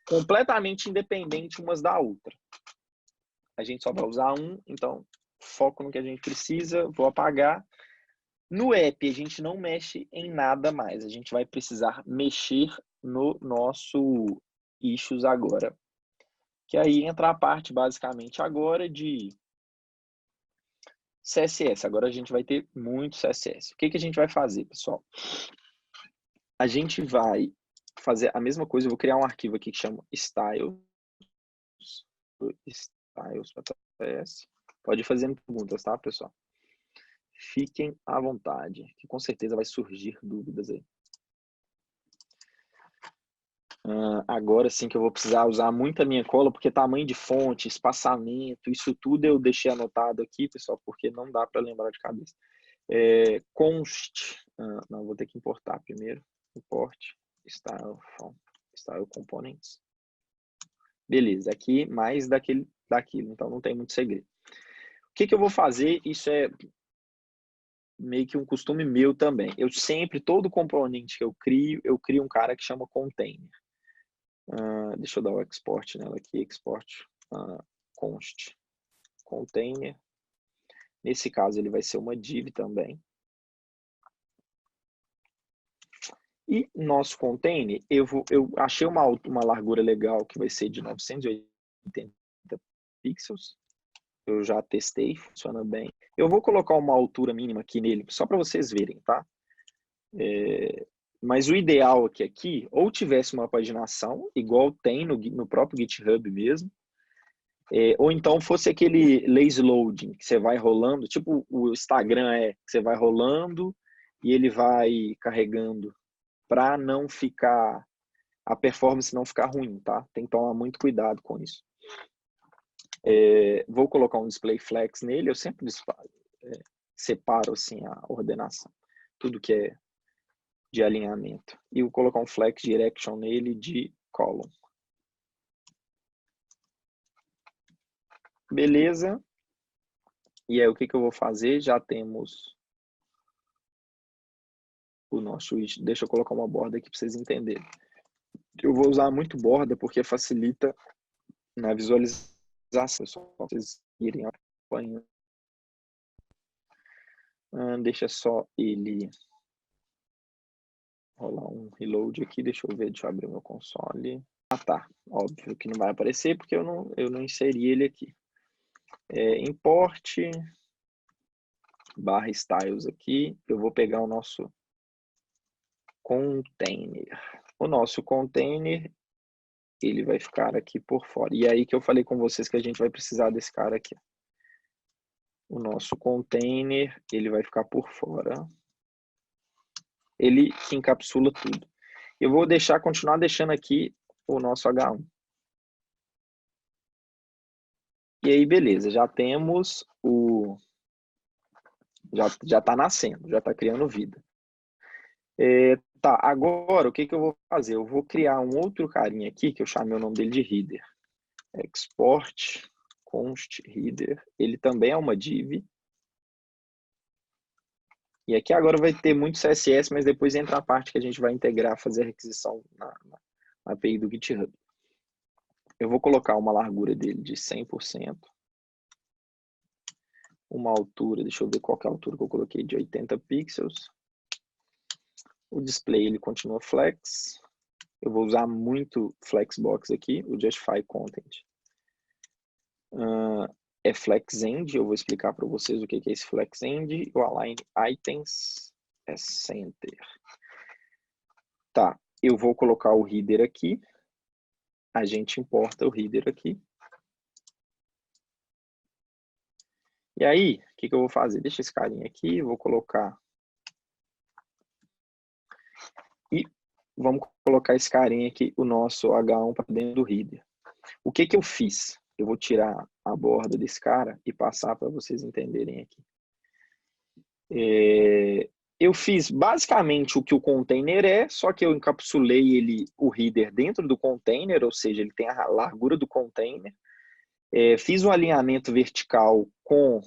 Completamente independente umas da outra. A gente só vai usar um, então foco no que a gente precisa, vou apagar. No app, a gente não mexe em nada mais, a gente vai precisar mexer no nosso issues agora. Que aí entra a parte basicamente agora de CSS. Agora a gente vai ter muito CSS. O que a gente vai fazer, pessoal? A gente vai fazer a mesma coisa. Eu vou criar um arquivo aqui que chama styles.ts. Pode ir fazendo perguntas, tá, pessoal? Fiquem à vontade, que com certeza vai surgir dúvidas aí. Agora sim que eu vou precisar usar muito a minha cola, porque tamanho de fonte, espaçamento, isso tudo eu deixei anotado aqui, pessoal, porque não dá para lembrar de cabeça. Const, não, vou ter que importar primeiro. Import style components. Beleza, aqui mais daquilo, então não tem muito segredo. O que eu vou fazer? Isso é meio que um costume meu também. Eu sempre, todo componente que eu crio um cara que chama container. Deixa eu dar o export nela aqui, export const container. Nesse caso ele vai ser uma div também. E nosso container, eu achei uma largura legal que vai ser de 980 pixels. Eu já testei, funciona bem. Eu vou colocar uma altura mínima aqui nele, só para vocês verem, tá? Mas o ideal aqui, ou tivesse uma paginação, igual tem no próprio GitHub mesmo, ou então fosse aquele lazy loading, que você vai rolando, tipo o Instagram que você vai rolando e ele vai carregando para não ficar, a performance não ficar ruim, tá? Tem que tomar muito cuidado com isso. Vou colocar um display flex nele, eu sempre separo assim a ordenação, tudo que é de alinhamento. E vou colocar um flex direction nele de column. Beleza. E aí o que eu vou fazer? Já temos o nosso widget. Deixa eu colocar uma borda aqui para vocês entenderem. Eu vou usar muito borda porque facilita na visualização. só para vocês irem acompanhando. Deixa só ele rolar um reload aqui. Deixa eu ver, deixa eu abrir meu console. Tá. Óbvio que não vai aparecer porque eu não inseri ele aqui. Import /styles aqui. Eu vou pegar o nosso container. O nosso container, ele vai ficar aqui por fora. E aí que eu falei com vocês que a gente vai precisar desse cara aqui. O nosso container, ele vai ficar por fora. Ele que encapsula tudo. Eu vou continuar deixando aqui o nosso H1. E aí, beleza, já temos o... Já está nascendo, já está criando vida. Tá, agora o que eu vou fazer? Eu vou criar um outro carinha aqui, que eu chamei o nome dele de header. Export const header. Ele também é uma div. E aqui agora vai ter muito CSS, mas depois entra a parte que a gente vai integrar, fazer a requisição na API do GitHub. Eu vou colocar uma largura dele de 100%. Uma altura, deixa eu ver qual que é a altura que eu coloquei, de 80 pixels. O display, ele continua flex. Eu vou usar muito Flexbox aqui, o Justify Content. É FlexEnd, eu vou explicar para vocês o que é esse FlexEnd. O Align Items é Center. Tá, eu vou colocar o header aqui. A gente importa o header aqui. E aí, o que eu vou fazer? Deixa esse carinha aqui, vou colocar... E vamos colocar esse carinha aqui, o nosso H1 para dentro do header. O que eu fiz? Eu vou tirar a borda desse cara e passar para vocês entenderem aqui. Eu fiz basicamente o que o container é, só que eu encapsulei o header dentro do container, ou seja, ele tem a largura do container. Fiz um alinhamento vertical com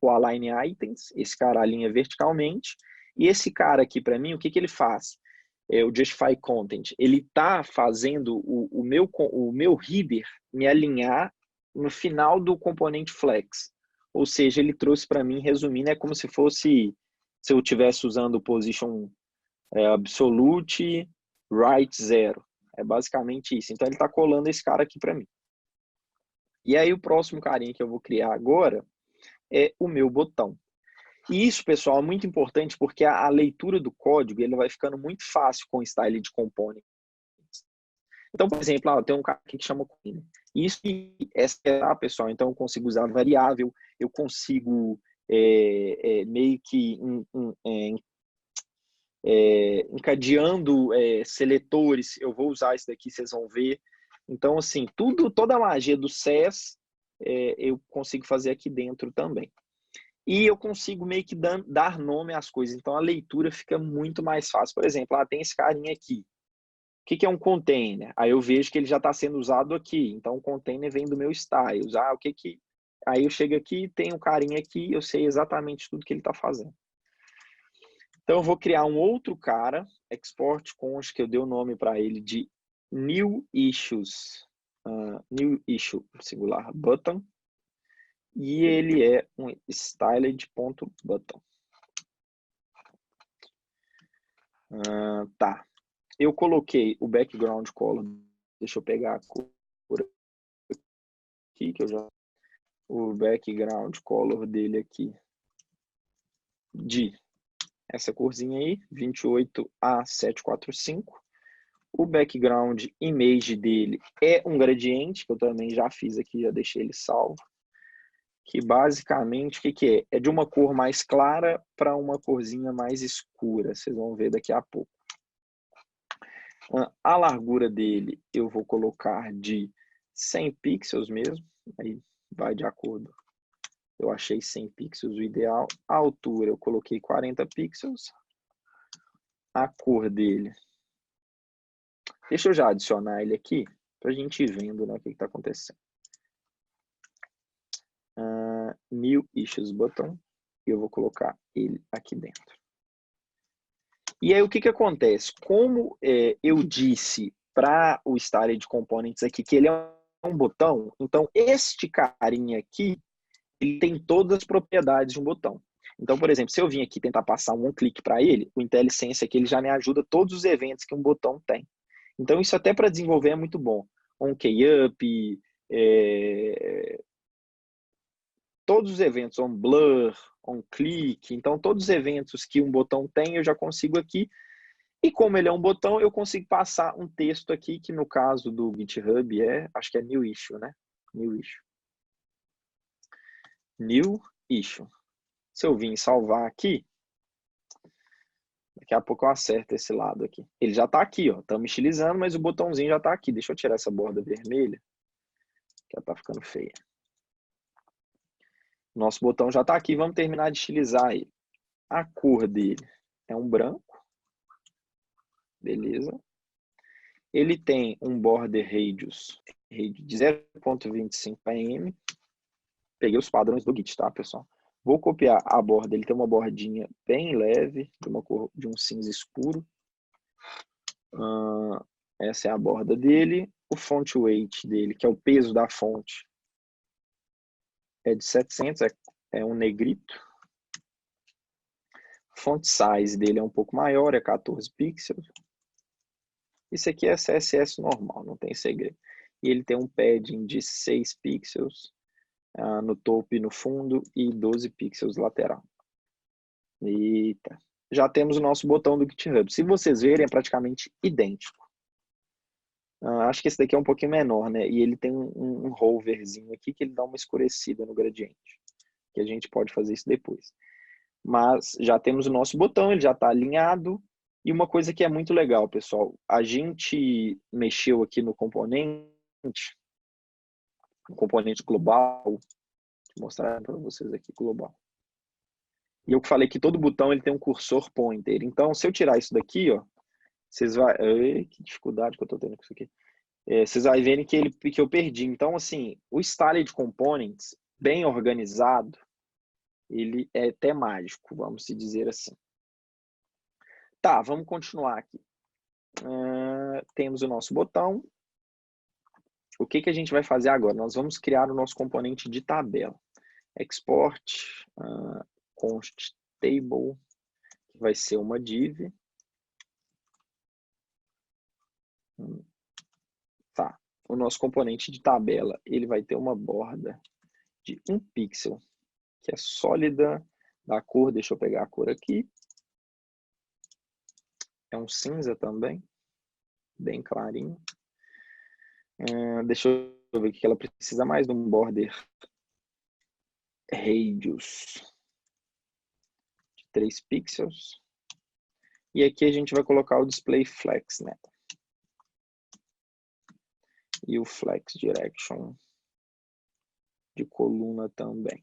o Align Items, esse cara alinha verticalmente, e esse cara aqui para mim, o que ele faz? O Justify Content, ele está fazendo o meu header me alinhar no final do componente Flex. Ou seja, ele trouxe para mim, resumindo, é como se fosse, se eu estivesse usando o Position Absolute Right 0. É basicamente isso. Então, ele está colando esse cara aqui para mim. E aí, o próximo carinha que eu vou criar agora é o meu botão. E isso, pessoal, é muito importante porque a leitura do código ele vai ficando muito fácil com o style de component. Então, por exemplo, tem um cara aqui que chama Queen. Isso é, pessoal, então eu consigo usar variável, eu consigo meio que encadeando seletores, eu vou usar isso daqui, vocês vão ver. Então, assim, toda a magia do SES eu consigo fazer aqui dentro também. E eu consigo meio que dar nome às coisas. Então, a leitura fica muito mais fácil. Por exemplo, tem esse carinha aqui. O que é um container? Aí eu vejo que ele já está sendo usado aqui. Então, o container vem do meu styles. Aí eu chego aqui, tem um carinha aqui, eu sei exatamente tudo que ele está fazendo. Então, eu vou criar um outro cara, export const, que eu dei o nome para ele de new issues, new issue, singular, button. E ele é um styled.button. Tá. Eu coloquei o background color. Deixa eu pegar a cor aqui, que eu já... O background color dele aqui. De essa corzinha aí, 28A745. O background image dele é um gradiente, que eu também já fiz aqui, já deixei ele salvo. Que basicamente, o que é? É de uma cor mais clara para uma corzinha mais escura. Vocês vão ver daqui a pouco. A largura dele eu vou colocar de 100 pixels mesmo. Aí vai de acordo. Eu achei 100 pixels o ideal. A altura eu coloquei 40 pixels. A cor dele. Deixa eu já adicionar ele aqui para a gente ir vendo, né, o que está acontecendo. New Issues Button. Eu vou colocar ele aqui dentro. E aí o que acontece? Como eu disse para o Started Components aqui, que ele é um botão. Então, este carinha aqui, ele tem todas as propriedades de um botão. Então, por exemplo, se eu vim aqui tentar passar um clique para ele, o IntelliSense aqui ele já me ajuda todos os eventos que um botão tem. Então, isso até para desenvolver é muito bom. OnKeyUp, todos os eventos, OnBlur, OnClick. Então, todos os eventos que um botão tem, eu já consigo aqui. E como ele é um botão, eu consigo passar um texto aqui, que no caso do GitHub acho que é New Issue, né? New Issue. New Issue. Se eu vim salvar aqui, daqui a pouco eu acerto esse lado aqui. Ele já está aqui, ó. Estamos estilizando, mas o botãozinho já está aqui. Deixa eu tirar essa borda vermelha, que ela está ficando feia. Nosso botão já está aqui. Vamos terminar de estilizar ele. A cor dele é um branco. Beleza. Ele tem um border radius de 0.25 m. Peguei os padrões do Git, tá, pessoal? Vou copiar a borda. Ele tem uma bordinha bem leve, de uma cor de um cinza escuro. Essa é a borda dele. O font weight dele, que é o peso da fonte, é de 700, é um negrito. Font size dele é um pouco maior, é 14 pixels. Isso aqui é CSS normal, não tem segredo. E ele tem um padding de 6 pixels no topo e no fundo e 12 pixels lateral. Eita. Já temos o nosso botão do GitHub. Se vocês verem, é praticamente idêntico. Acho que esse daqui é um pouquinho menor, né? E ele tem um hoverzinho aqui que ele dá uma escurecida no gradiente. Que a gente pode fazer isso depois. Mas já temos o nosso botão, ele já está alinhado. E uma coisa que é muito legal, pessoal. A gente mexeu aqui no componente global. Vou mostrar para vocês aqui, global. E eu falei que todo botão ele tem um cursor pointer. Então, se eu tirar isso daqui, ó, vocês vão... que dificuldade que eu estou tendo com isso aqui. Vocês vão verem que eu perdi. Então, assim, o Started Components, bem organizado, ele é até mágico, vamos se dizer assim. Tá, vamos continuar aqui. Temos o nosso botão. O que a gente vai fazer agora? Nós vamos criar o nosso componente de tabela. Export, const table, que vai ser uma div. Tá. O nosso componente de tabela, ele vai ter uma borda de 1 pixel, que é sólida, da cor, deixa eu pegar a cor aqui. É um cinza também, bem clarinho. Deixa eu ver o que ela precisa mais de um border radius de 3 pixels. E aqui a gente vai colocar o display flex, né? E o flex direction de coluna também.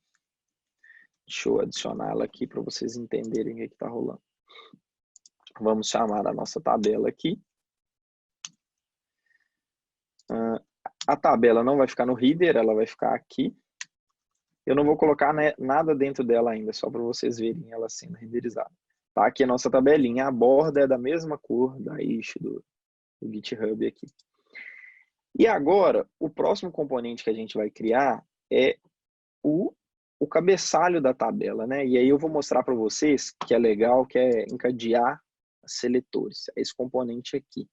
Deixa eu adicionar ela aqui para vocês entenderem o que está rolando. Vamos chamar a nossa tabela aqui. A tabela não vai ficar no header, ela vai ficar aqui. Eu não vou colocar nada dentro dela ainda, só para vocês verem ela sendo renderizada. Tá, aqui a nossa tabelinha, a borda é da mesma cor da issue do GitHub aqui. E agora, o próximo componente que a gente vai criar é o cabeçalho da tabela, né? E aí eu vou mostrar para vocês que é legal, que é encadear seletores. É esse componente aqui.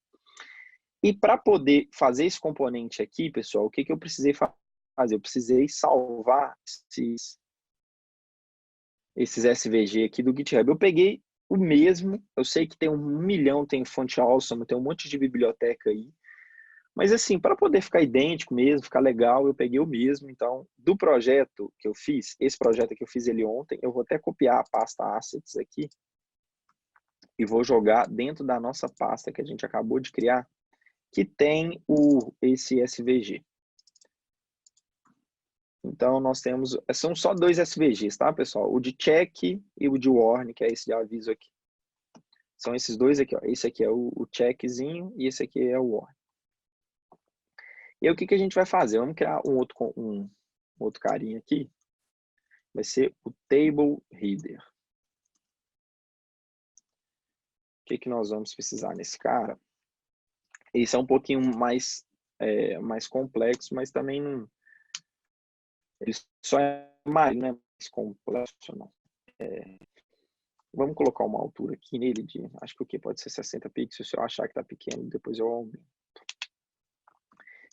E para poder fazer esse componente aqui, pessoal, o que eu precisei fazer? Eu precisei salvar esses SVG aqui do GitHub. Eu peguei o mesmo, eu sei que tem 1 milhão, tem fonte awesome, tem um monte de biblioteca aí. Mas assim, para poder ficar idêntico mesmo, ficar legal, eu peguei o mesmo. Então, do projeto que eu fiz, esse projeto que eu fiz ele ontem, eu vou até copiar a pasta assets aqui e vou jogar dentro da nossa pasta que a gente acabou de criar, que tem esse SVG. Então, nós temos... São só 2 SVGs, tá, pessoal? O de check e o de warn, que é esse de aviso aqui. São esses dois aqui, ó. Esse aqui é o checkzinho e esse aqui é o warn. E aí, o que a gente vai fazer? Vamos criar um outro carinha aqui. Vai ser o table header. O que nós vamos precisar nesse cara? Esse é um pouquinho mais complexo, mas também não. Ele só é mais, não é mais complexo, não. Vamos colocar uma altura aqui nele de, acho que o que pode ser 60 pixels, se eu achar que tá pequeno, depois eu aumento.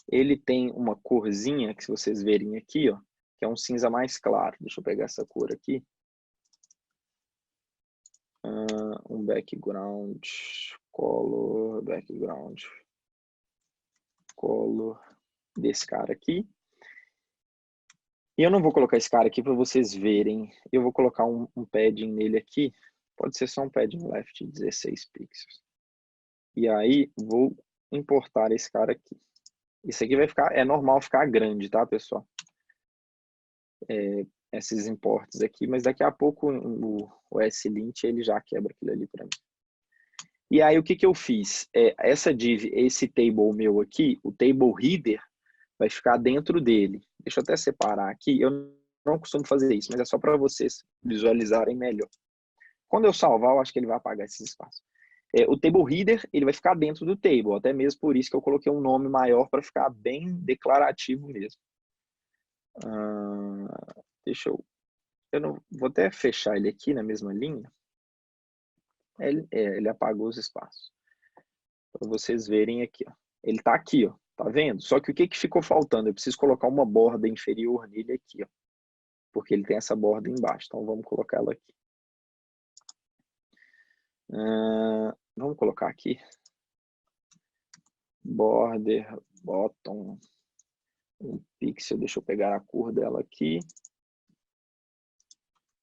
Ele tem uma corzinha, que se vocês verem aqui, ó, que é um cinza mais claro. Deixa eu pegar essa cor aqui. Um background, color desse cara aqui. E eu não vou colocar esse cara aqui para vocês verem. Eu vou colocar um padding nele aqui. Pode ser só um padding left de 16 pixels. E aí vou importar esse cara aqui. Isso aqui vai ficar, é normal ficar grande, tá, pessoal? Esses importes aqui, mas daqui a pouco o S-Lint ele já quebra aquilo ali para mim. E aí o que eu fiz? Essa div, esse table meu aqui, o table header, vai ficar dentro dele. Deixa eu até separar aqui. Eu não costumo fazer isso, mas é só para vocês visualizarem melhor. Quando eu salvar, eu acho que ele vai apagar esses espaços. O table header, ele vai ficar dentro do table, até mesmo por isso que eu coloquei um nome maior para ficar bem declarativo mesmo. Deixa eu não vou até fechar ele aqui na mesma linha. Ele apagou os espaços. Para vocês verem aqui, ó. Ele está aqui, ó. Tá vendo? Só que o que ficou faltando? Eu preciso colocar uma borda inferior nele aqui, ó. Porque ele tem essa borda embaixo. Então vamos colocar ela aqui. Vamos colocar aqui. Border, bottom, um pixel. Deixa eu pegar a cor dela aqui.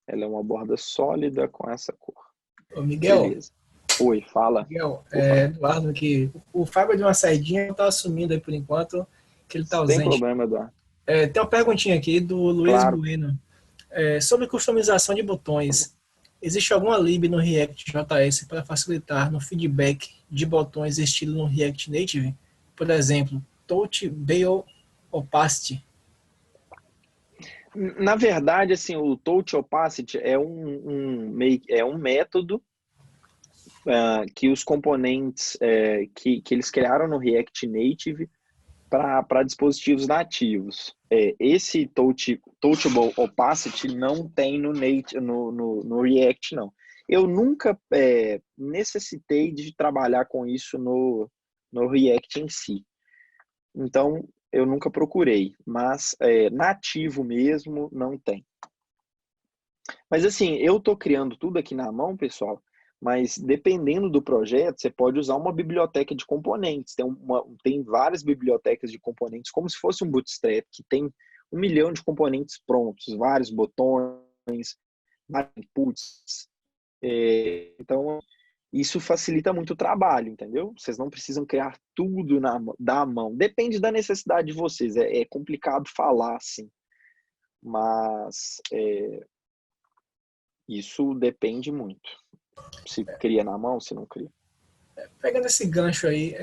Ela é uma borda sólida com essa cor. Ô, Miguel. Beleza. Oi, fala. Miguel, Eduardo aqui. O Fábio de uma saidinha não tá assumindo aí por enquanto, que ele tá ausente. Sem problema, Eduardo. Tem uma perguntinha aqui do Luiz Claro. Bueno. Sobre customização de botões, existe alguma lib no React.js para facilitar no feedback de botões estilo no React Native? Por exemplo, Touch Veil Opacity. Na verdade, assim, o Touch Opacity é um método que os componentes que eles criaram no React Native para dispositivos nativos. Esse Touchable Opacity não tem no React, não. Eu nunca necessitei de trabalhar com isso no React em si. Então, eu nunca procurei, mas nativo mesmo não tem. Mas assim, eu estou criando tudo aqui na mão, pessoal, mas dependendo do projeto, você pode usar uma biblioteca de componentes. Tem várias bibliotecas de componentes, como se fosse um Bootstrap, que tem 1 milhão de componentes prontos, vários botões, vários inputs. Então, isso facilita muito o trabalho, entendeu? Vocês não precisam criar tudo da mão. Depende da necessidade de vocês. É complicado falar assim, mas isso depende muito. Se cria na mão, se não cria. Pegando esse gancho aí,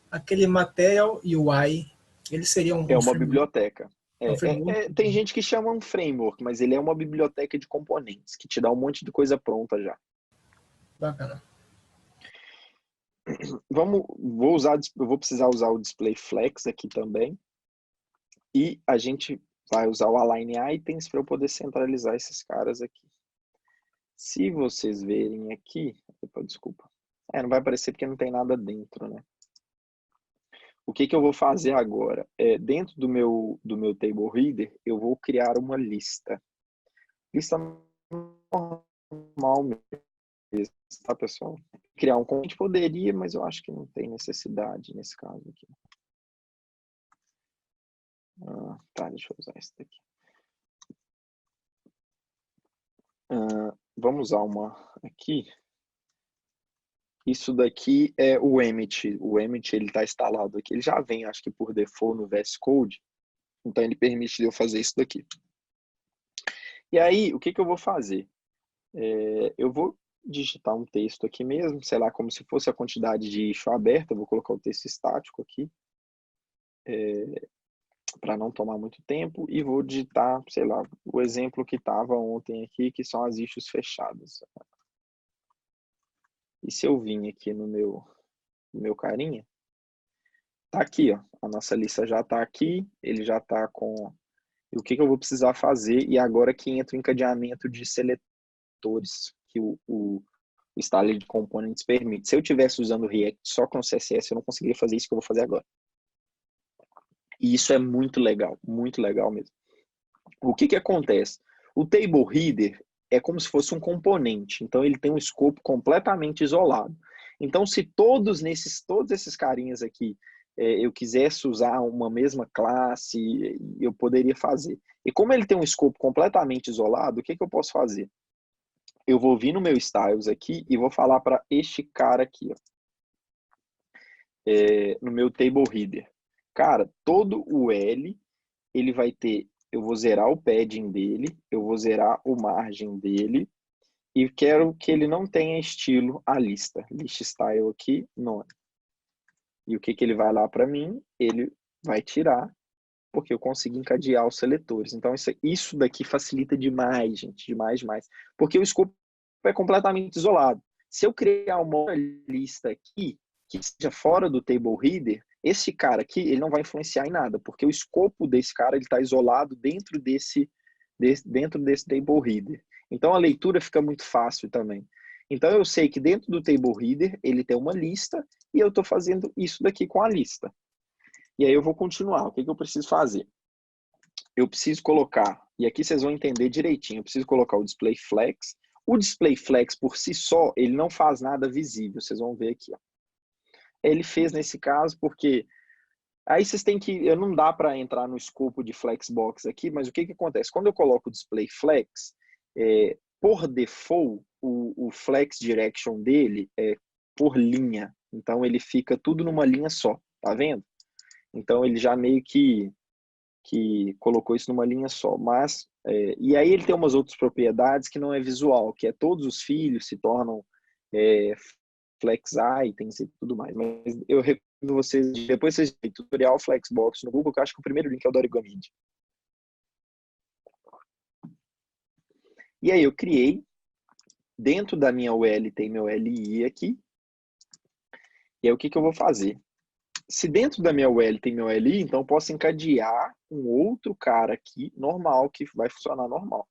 aquele Material UI, ele seria um uma biblioteca. framework? Tem gente que chama um framework, mas ele é uma biblioteca de componentes, que te dá um monte de coisa pronta já. Bacana. Eu vou precisar usar o display flex aqui também. E a gente vai usar o align items para eu poder centralizar esses caras aqui. Se vocês verem aqui, desculpa. Não vai aparecer porque não tem nada dentro, né? O que eu vou fazer agora? Dentro do meu table reader, eu vou criar uma lista. Lista normal mesmo, tá, pessoal? Criar um componente poderia, mas eu acho que não tem necessidade nesse caso aqui. Tá, deixa eu usar esse daqui. Vamos usar uma aqui. Isso daqui é o Emmet. O Emmet ele está instalado aqui. Ele já vem, acho que por default no VS Code. Então ele permite eu fazer isso daqui. E aí, o que eu vou fazer? Eu vou digitar um texto aqui mesmo, sei lá, como se fosse a quantidade de issue aberta. Eu vou colocar o texto estático aqui. Para não tomar muito tempo. E vou digitar, sei lá, o exemplo que estava ontem aqui, que são as issues fechadas. E se eu vim aqui no meu carinha, tá aqui, ó. A nossa lista já tá aqui, ele já tá com... E o que eu vou precisar fazer? E agora que entra o encadeamento de seletores que o Styled Components permite. Se eu estivesse usando o React só com o CSS, eu não conseguiria fazer isso que eu vou fazer agora. E isso é muito legal mesmo. O que acontece? O Table Header é como se fosse um componente, então ele tem um escopo completamente isolado. Então, se todos esses carinhas aqui eu quisesse usar uma mesma classe, eu poderia fazer. E como ele tem um escopo completamente isolado, o que eu posso fazer? Eu vou vir no meu Styles aqui e vou falar para este cara aqui, ó, no meu Table Header. Cara, todo o L, ele vai ter, eu vou zerar o padding dele, eu vou zerar o margem dele, e quero que ele não tenha estilo a lista. List style aqui, none. E o que ele vai lá para mim? Ele vai tirar, porque eu consigo encadear os seletores. Então, isso daqui facilita demais, gente, demais. Porque o escopo é completamente isolado. Se eu criar uma lista aqui, que seja fora do Table Header, esse cara aqui, ele não vai influenciar em nada, porque o escopo desse cara, ele está isolado dentro desse Table Header. Então, a leitura fica muito fácil também. Então, eu sei que dentro do Table Header, ele tem uma lista, e eu estou fazendo isso daqui com a lista. E aí eu vou continuar. O que eu preciso fazer? Eu preciso colocar, e aqui vocês vão entender direitinho, eu preciso colocar o display flex. O display flex por si só, ele não faz nada visível, vocês vão ver aqui, ó. Ele fez nesse caso porque aí vocês têm que, não dá para entrar no escopo de flexbox aqui, mas o que acontece? Quando eu coloco o display flex, por default, o flex direction dele é por linha, então ele fica tudo numa linha só, tá vendo? Então ele já meio que colocou isso numa linha só. Mas, e aí ele tem umas outras propriedades que não é visual, que é todos os filhos se tornam flex items e tudo mais. Mas eu recomendo vocês, depois vocês veem tutorial Flexbox no Google, que eu acho que o primeiro link é o do Origami. E aí eu criei, dentro da minha UL tem meu LI aqui, e aí o que eu vou fazer? Se dentro da minha UL tem meu LI, então eu posso encadear um outro cara aqui, normal, que vai funcionar normal.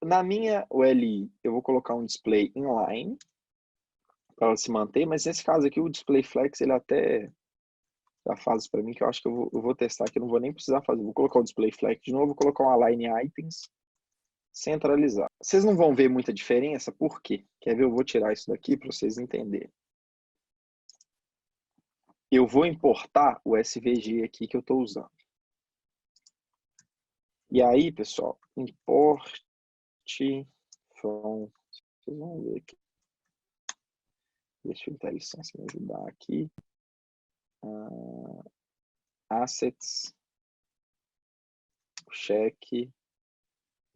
Na minha ULI, eu vou colocar um display inline para ela se manter, mas nesse caso aqui o display flex ele até já faz para mim, que eu acho que eu vou testar, que eu não vou nem precisar fazer. Vou colocar o display flex de novo, vou colocar um align items, centralizar. Vocês não vão ver muita diferença, por quê? Quer ver? Eu vou tirar isso daqui para vocês entenderem. Eu vou importar o SVG aqui que eu estou usando. E aí, pessoal, import from, vocês vão ver aqui. Deixa o IntelliSense me ajudar aqui. Assets, check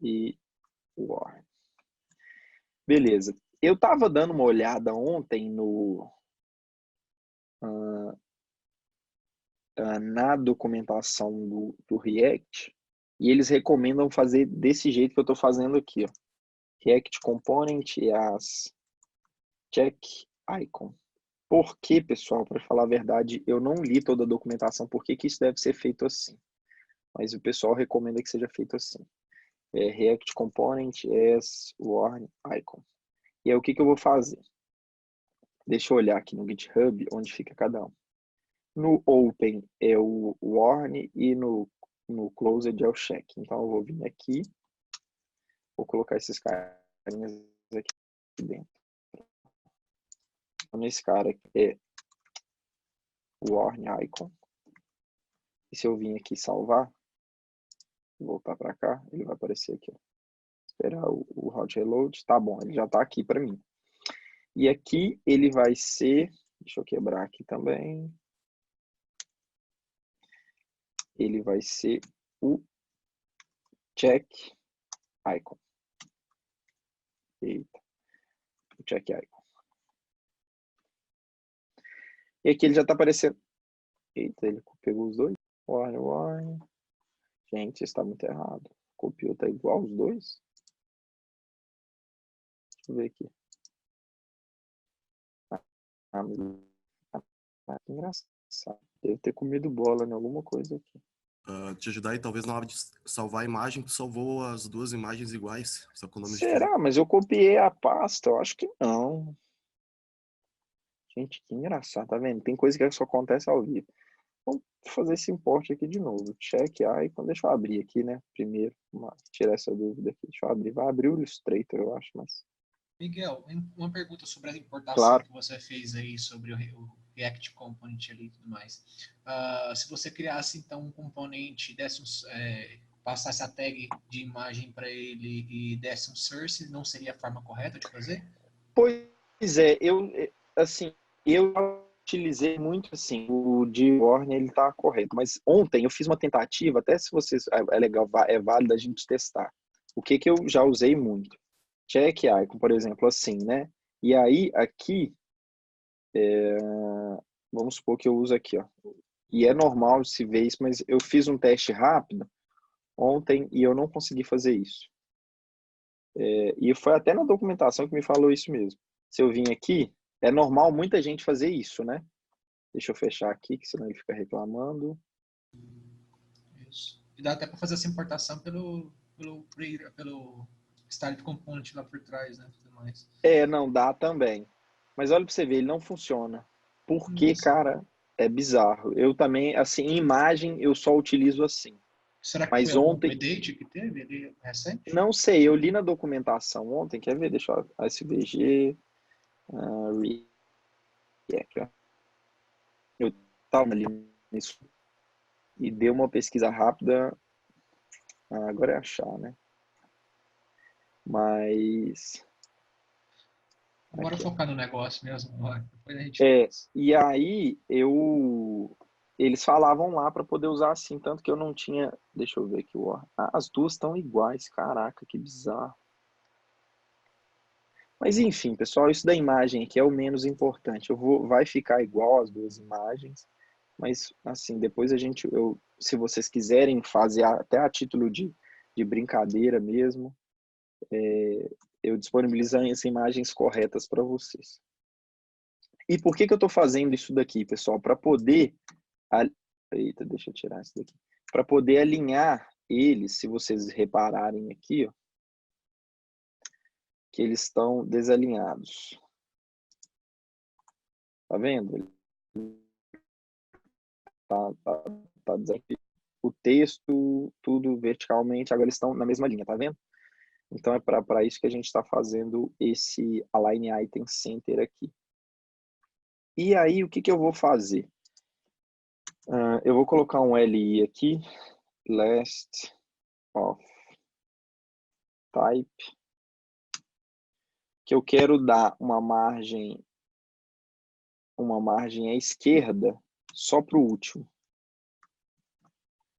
e war. Beleza. Eu estava dando uma olhada ontem na documentação do React e eles recomendam fazer desse jeito que eu estou fazendo aqui, ó. React Component e as check icon. Por que, pessoal? Para falar a verdade, eu não li toda a documentação, por que isso deve ser feito assim. Mas o pessoal recomenda que seja feito assim. React Component as warn icon. E aí o que eu vou fazer? Deixa eu olhar aqui no GitHub onde fica cada um. No Open é o warn e no Closed é o check. Então eu vou vir aqui, vou colocar esses carinhas aqui dentro. Então, nesse cara aqui é o warn icon. E se eu vir aqui salvar, voltar para cá, ele vai aparecer aqui. Ó. Esperar o hot reload. Tá bom, ele já está aqui para mim. E aqui ele vai ser, deixa eu quebrar aqui também. Ele vai ser o check icon. Eita. O check icon. E aqui ele já está aparecendo. Eita, ele pegou os dois. Warn. Gente, isso está muito errado. Copiou, tá igual os dois. Deixa eu ver aqui. Ah, que engraçado. Deve ter comido bola em alguma coisa aqui. Te ajudar aí, talvez na hora de salvar a imagem, tu salvou as duas imagens iguais, só com o nome diferente. Será? Mas eu copiei a pasta? Eu acho que não. Gente, que engraçado, tá vendo? Tem coisa que só acontece ao vivo. Vamos fazer esse import aqui de novo. Check icon. Deixa eu abrir aqui, né? Primeiro, tirar essa dúvida aqui. Deixa eu abrir. Vai abrir o Illustrator, eu acho, mas... Miguel, uma pergunta sobre a importação Claro. que você fez aí sobre o React Component ali e tudo mais. Se você criasse, então, um componente, passasse a tag de imagem para ele e desse um source, não seria a forma correta de fazer? Pois é, eu utilizei muito assim, o de Warner ele tá correto, mas ontem eu fiz uma tentativa, até se vocês, é legal, é válido a gente testar. O que eu já usei muito? Check icon, por exemplo, assim, né? E aí, aqui, vamos supor que eu uso aqui, ó. E é normal de se ver isso, mas eu fiz um teste rápido ontem e eu não consegui fazer isso. E foi até na documentação que me falou isso mesmo. Se eu vim aqui, é normal muita gente fazer isso, né? Deixa eu fechar aqui, que senão ele fica reclamando. Isso. E dá até para fazer essa importação pelo style component lá por trás, né? Tudo mais. Não dá também. Mas olha para você ver, ele não funciona. Porque, cara, é bizarro. Eu também, assim, em imagem, eu só utilizo assim. Será que foi Mas algum ontem, update que teve ali recente? não sei, eu li na documentação ontem, quer ver? Deixa eu, SVG, React, ó. Eu estava ali nisso e dei uma pesquisa rápida. Agora é achar, né? Mas... Bora aqui, focar no negócio mesmo. Depois a gente... e aí eles falavam lá para poder usar assim, tanto que eu não tinha, deixa eu ver aqui, as duas estão iguais, caraca, que bizarro. Mas enfim, pessoal, isso da imagem aqui é o menos importante. Vai ficar igual as duas imagens, mas assim, depois se vocês quiserem fazer até a título de brincadeira mesmo, eu disponibilizo as imagens corretas para vocês. E por que eu estou fazendo isso daqui, pessoal? Para poder... Eita, deixa eu tirar isso daqui. Para poder alinhar eles, se vocês repararem aqui, ó, que eles estão desalinhados. Tá vendo? Tá o texto, tudo verticalmente, agora eles estão na mesma linha, tá vendo? Então é para isso que a gente está fazendo esse Align Item Center aqui. E aí, o que eu vou fazer? Eu vou colocar um LI aqui, last of type, que eu quero dar uma margem à esquerda só para o último.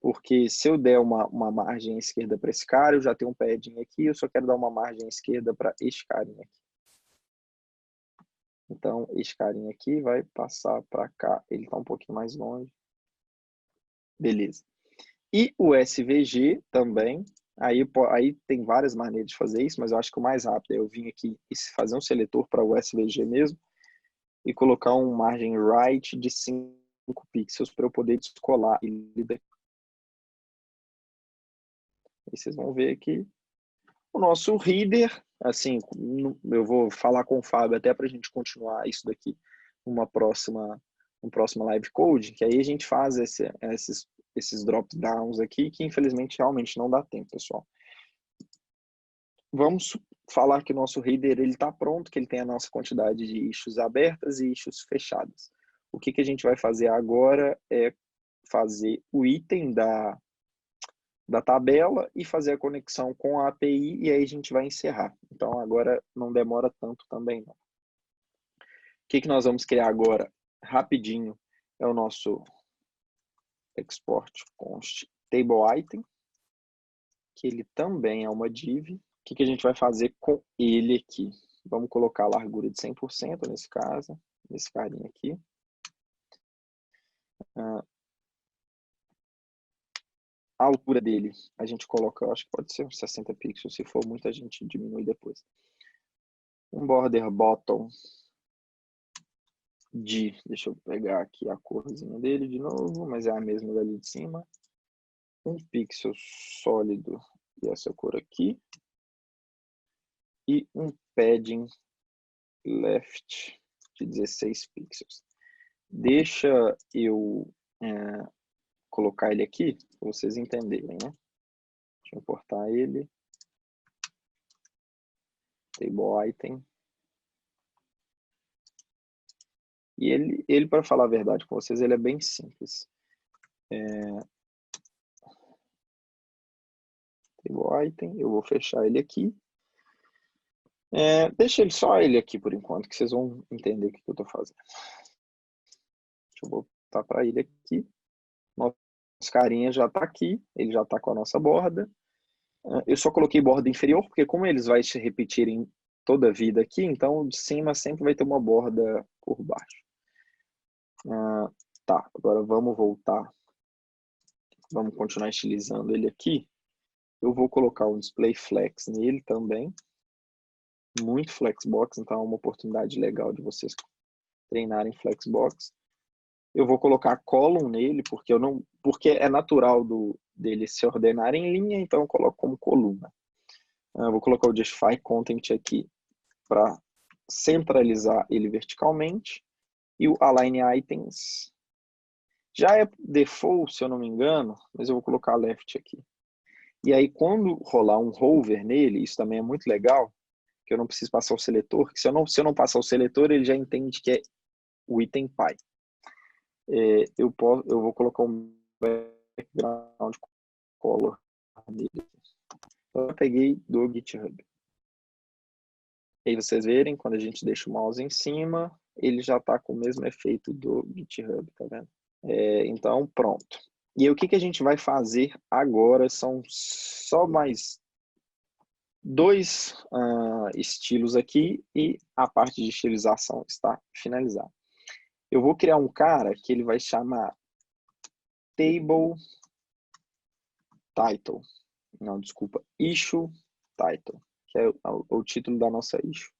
Porque se eu der uma margem à esquerda para esse cara, eu já tenho um padding aqui, eu só quero dar uma margem à esquerda para este carinha aqui. Então, esse carinha aqui vai passar para cá. Ele está um pouquinho mais longe. Beleza. E o SVG também. Aí tem várias maneiras de fazer isso, mas eu acho que o mais rápido é eu vir aqui e fazer um seletor para o SVG mesmo e colocar um margem right de 5 pixels para eu poder descolar ele daqui. E vocês vão ver aqui o nosso reader, assim, eu vou falar com o Fábio até para a gente continuar isso daqui numa próxima live code, que aí a gente faz esses drop downs aqui, que infelizmente realmente não dá tempo, pessoal. Vamos falar que o nosso reader está pronto, que ele tem a nossa quantidade de issues abertas e issues fechadas. O que a gente vai fazer agora é fazer o item da tabela e fazer a conexão com a API e aí a gente vai encerrar. Então agora não demora tanto também não. O que nós vamos criar agora? Rapidinho é o nosso export const table item, que ele também é uma div. O que a gente vai fazer com ele aqui? Vamos colocar a largura de 100% nesse caso, nesse carinha aqui. A altura dele, a gente coloca, eu acho que pode ser uns 60 pixels, se for muito a gente diminui depois. Um border bottom deixa eu pegar aqui a corzinha dele de novo, mas é a mesma dali de cima. Um pixel sólido e essa cor aqui. E um padding left de 16 pixels. Deixa eu colocar ele aqui, para vocês entenderem, né? Deixa eu importar ele. Table item. E ele, para falar a verdade com vocês, ele é bem simples. Table item, eu vou fechar ele aqui. Deixa só ele aqui por enquanto, que vocês vão entender o que eu estou fazendo. Deixa eu voltar para ele aqui. Nosso carinha já está aqui, ele já está com a nossa borda. Eu só coloquei borda inferior, porque como eles vão se repetirem toda a vida aqui, então de cima sempre vai ter uma borda por baixo. Tá, agora vamos voltar. Vamos continuar estilizando ele aqui. Eu vou colocar um display flex nele também. Muito flexbox, então é uma oportunidade legal de vocês treinarem flexbox. Eu vou colocar column nele, porque é natural dele se ordenar em linha, então eu coloco como coluna. Eu vou colocar o justify content aqui para centralizar ele verticalmente. E o align items já é default, se eu não me engano, mas eu vou colocar left aqui. E aí quando rolar um hover nele, isso também é muito legal, que eu não preciso passar o seletor, que se eu não passar o seletor, ele já entende que é o item pi. Eu vou colocar um background color nele. Então, eu peguei do GitHub. E aí vocês verem, quando a gente deixa o mouse em cima, ele já está com o mesmo efeito do GitHub, tá vendo? Então, pronto. E aí, o que a gente vai fazer agora são só mais dois estilos aqui e a parte de estilização está finalizada. Eu vou criar um cara que ele vai chamar Table Title. Não, desculpa, Issue Title, que é o título da nossa issue.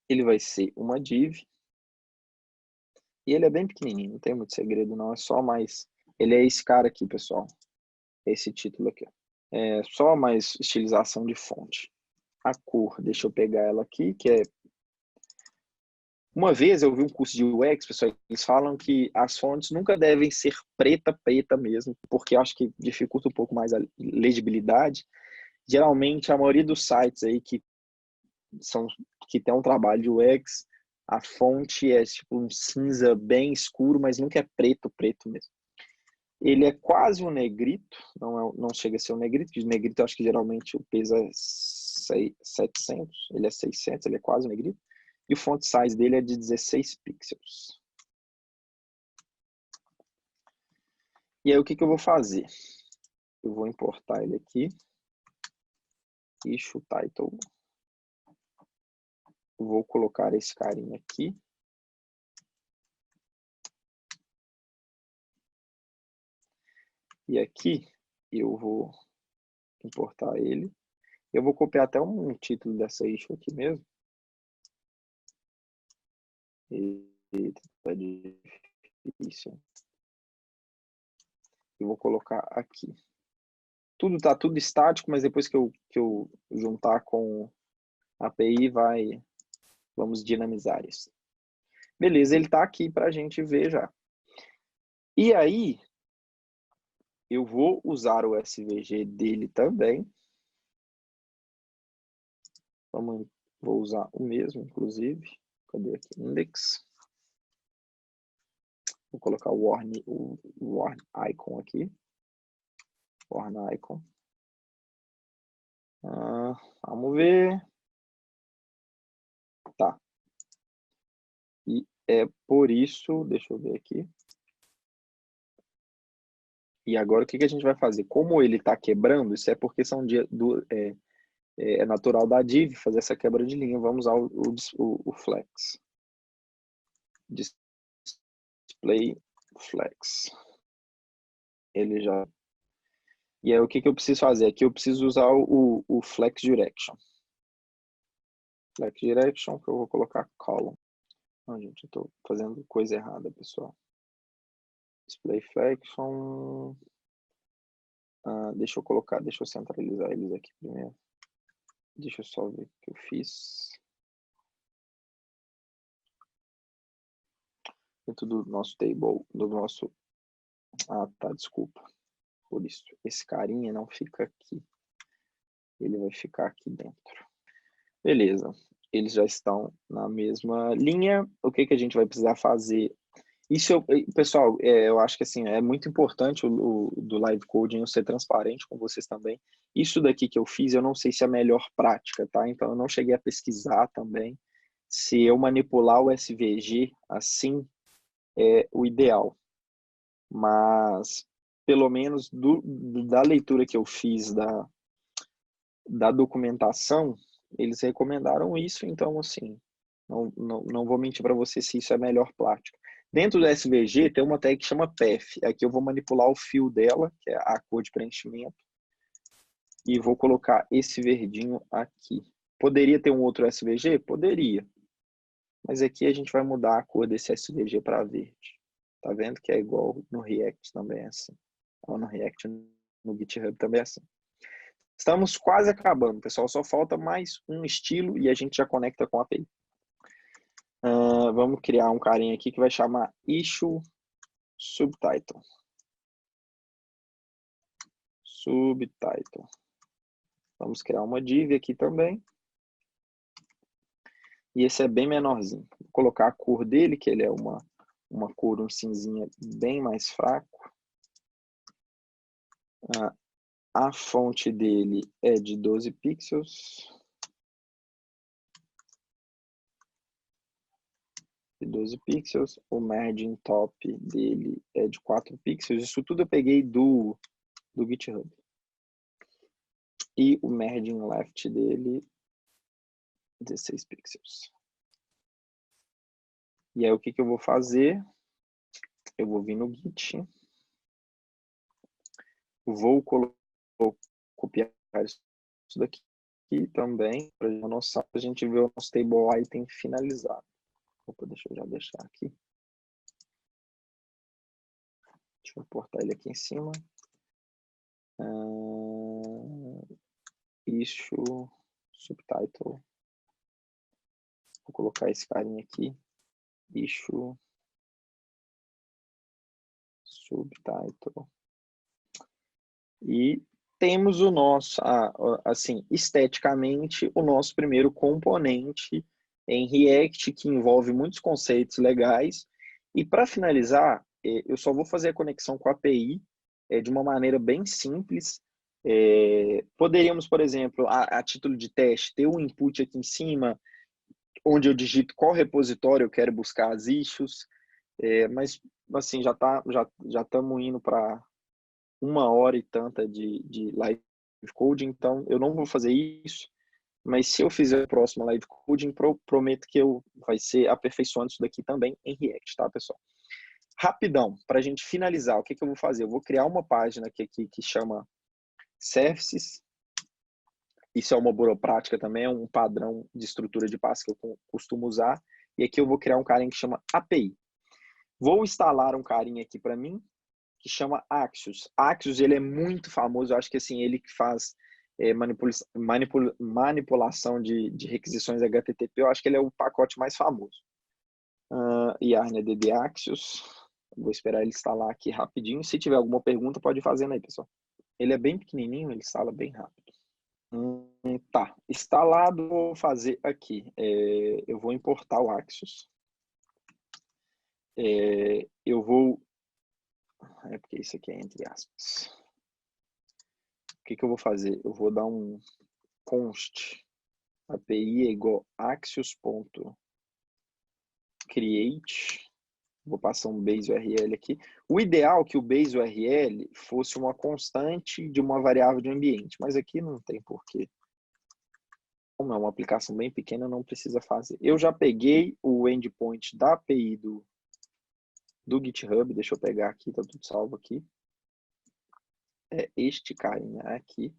Ele vai ser uma div. E ele é bem pequenininho, não tem muito segredo não, é só mais... Ele é esse cara aqui, pessoal. Esse título aqui. É só mais estilização de fonte. A cor, deixa eu pegar ela aqui, que é... Uma vez eu vi um curso de UX, pessoal, eles falam que as fontes nunca devem ser preta mesmo, porque eu acho que dificulta um pouco mais a legibilidade. Geralmente, a maioria dos sites aí que tem um trabalho de UX, a fonte é tipo um cinza bem escuro, mas nunca é preto mesmo. Ele é quase um negrito, não chega a ser um negrito, porque negrito eu acho que geralmente o peso é 700, ele é 600, ele é quase um negrito. E o font size dele é de 16 pixels. E aí o que eu vou fazer? Eu vou importar ele aqui. Issue title. Eu vou colocar esse carinha aqui. E aqui eu vou importar ele. Eu vou copiar até um título dessa issue aqui mesmo. Eita, tá difícil. Eu vou colocar aqui. Tá tudo estático, mas depois que eu juntar com a API, vamos dinamizar isso. Beleza, ele está aqui para a gente ver já. E aí, eu vou usar o SVG dele também. Vou usar o mesmo, inclusive. Cadê aqui? Index. Vou colocar o warn icon aqui. Warn icon. Vamos ver. Tá. E é por isso, deixa eu ver aqui. E agora o que a gente vai fazer? Como ele está quebrando, isso é porque é natural da div fazer essa quebra de linha. Vamos usar o flex. Display flex. Ele já... E aí o que eu preciso fazer? Aqui eu preciso usar o flex direction. Flex direction, que eu vou colocar column. Não, gente, eu tô fazendo coisa errada, pessoal. Display Flexion. Deixa eu centralizar eles aqui primeiro. Deixa eu só ver o que eu fiz. Dentro do nosso table, do nosso... tá, desculpa. Por isso, esse carinha não fica aqui. Ele vai ficar aqui dentro. Beleza. Eles já estão na mesma linha. O que que a gente vai precisar fazer? Pessoal, eu acho que assim, é muito importante do live coding eu ser transparente com vocês também. Isso daqui que eu fiz, eu não sei se é a melhor prática, tá? Então eu não cheguei a pesquisar também se eu manipular o SVG assim é o ideal. Mas pelo menos da leitura que eu fiz da documentação, eles recomendaram isso, então assim, não vou mentir para você se isso é a melhor prática. Dentro do SVG tem uma tag que chama path. Aqui eu vou manipular o fio dela, que é a cor de preenchimento, e vou colocar esse verdinho aqui. Poderia ter um outro SVG? Poderia. Mas aqui a gente vai mudar a cor desse SVG para verde. Tá vendo que é igual no React também é assim. Ou no React, no GitHub também é assim. Estamos quase acabando, pessoal. Só falta mais um estilo e a gente já conecta com a API. Vamos criar um carinha aqui que vai chamar issue subtitle. Subtitle. Vamos criar uma div aqui também. E esse é bem menorzinho. Vou colocar a cor dele, que ele é uma cor, um cinzinha bem mais fraco. A fonte dele é de 12 pixels. De 12 pixels. O margin top dele é de 4 pixels. Isso tudo eu peguei do GitHub. E o margin left dele, 16 pixels. E aí o que eu vou fazer? Eu vou vir no Git. Vou copiar isso daqui também, para a gente ver o nosso table item finalizado. Opa, deixa eu já deixar aqui. Deixa eu importar ele aqui em cima. Issue subtitle. Vou colocar esse carinha aqui. Issue subtitle. E temos o nosso, assim, esteticamente, o nosso primeiro componente em React, que envolve muitos conceitos legais. E para finalizar, eu só vou fazer a conexão com a API de uma maneira bem simples. Poderíamos, por exemplo, a título de teste, ter um input aqui em cima, onde eu digito qual repositório eu quero buscar as issues, mas assim, já estamos indo para 1 hora e tanta de live coding, então eu não vou fazer isso, mas se eu fizer o próximo live coding, prometo que vai ser aperfeiçoando isso daqui também em React, tá, pessoal? Rapidão, para a gente finalizar, o que eu vou fazer? Eu vou criar uma página aqui que chama Services. Isso é uma burocrática também, é um padrão de estrutura de passo que eu costumo usar. E aqui eu vou criar um carinha que chama API. Vou instalar um carinha aqui para mim, que chama Axios. Axios, ele é muito famoso, eu acho que assim, ele que faz manipulação de requisições HTTP, eu acho que ele é o pacote mais famoso. yarn-db Axios. Vou esperar ele instalar aqui rapidinho. Se tiver alguma pergunta, pode ir fazendo aí, pessoal. Ele é bem pequenininho, ele instala bem rápido. Tá, instalado, vou fazer aqui. Eu vou importar o Axios. Eu vou... porque isso aqui é entre aspas. O que eu vou fazer? Eu vou dar um const API é igual axios.create. Vou passar um base URL aqui. O ideal é que o base URL fosse uma constante de uma variável de ambiente, mas aqui não tem porquê. Como é uma aplicação bem pequena, não precisa fazer. Eu já peguei o endpoint da API do GitHub, deixa eu pegar aqui, tá tudo salvo aqui. É este carinha aqui.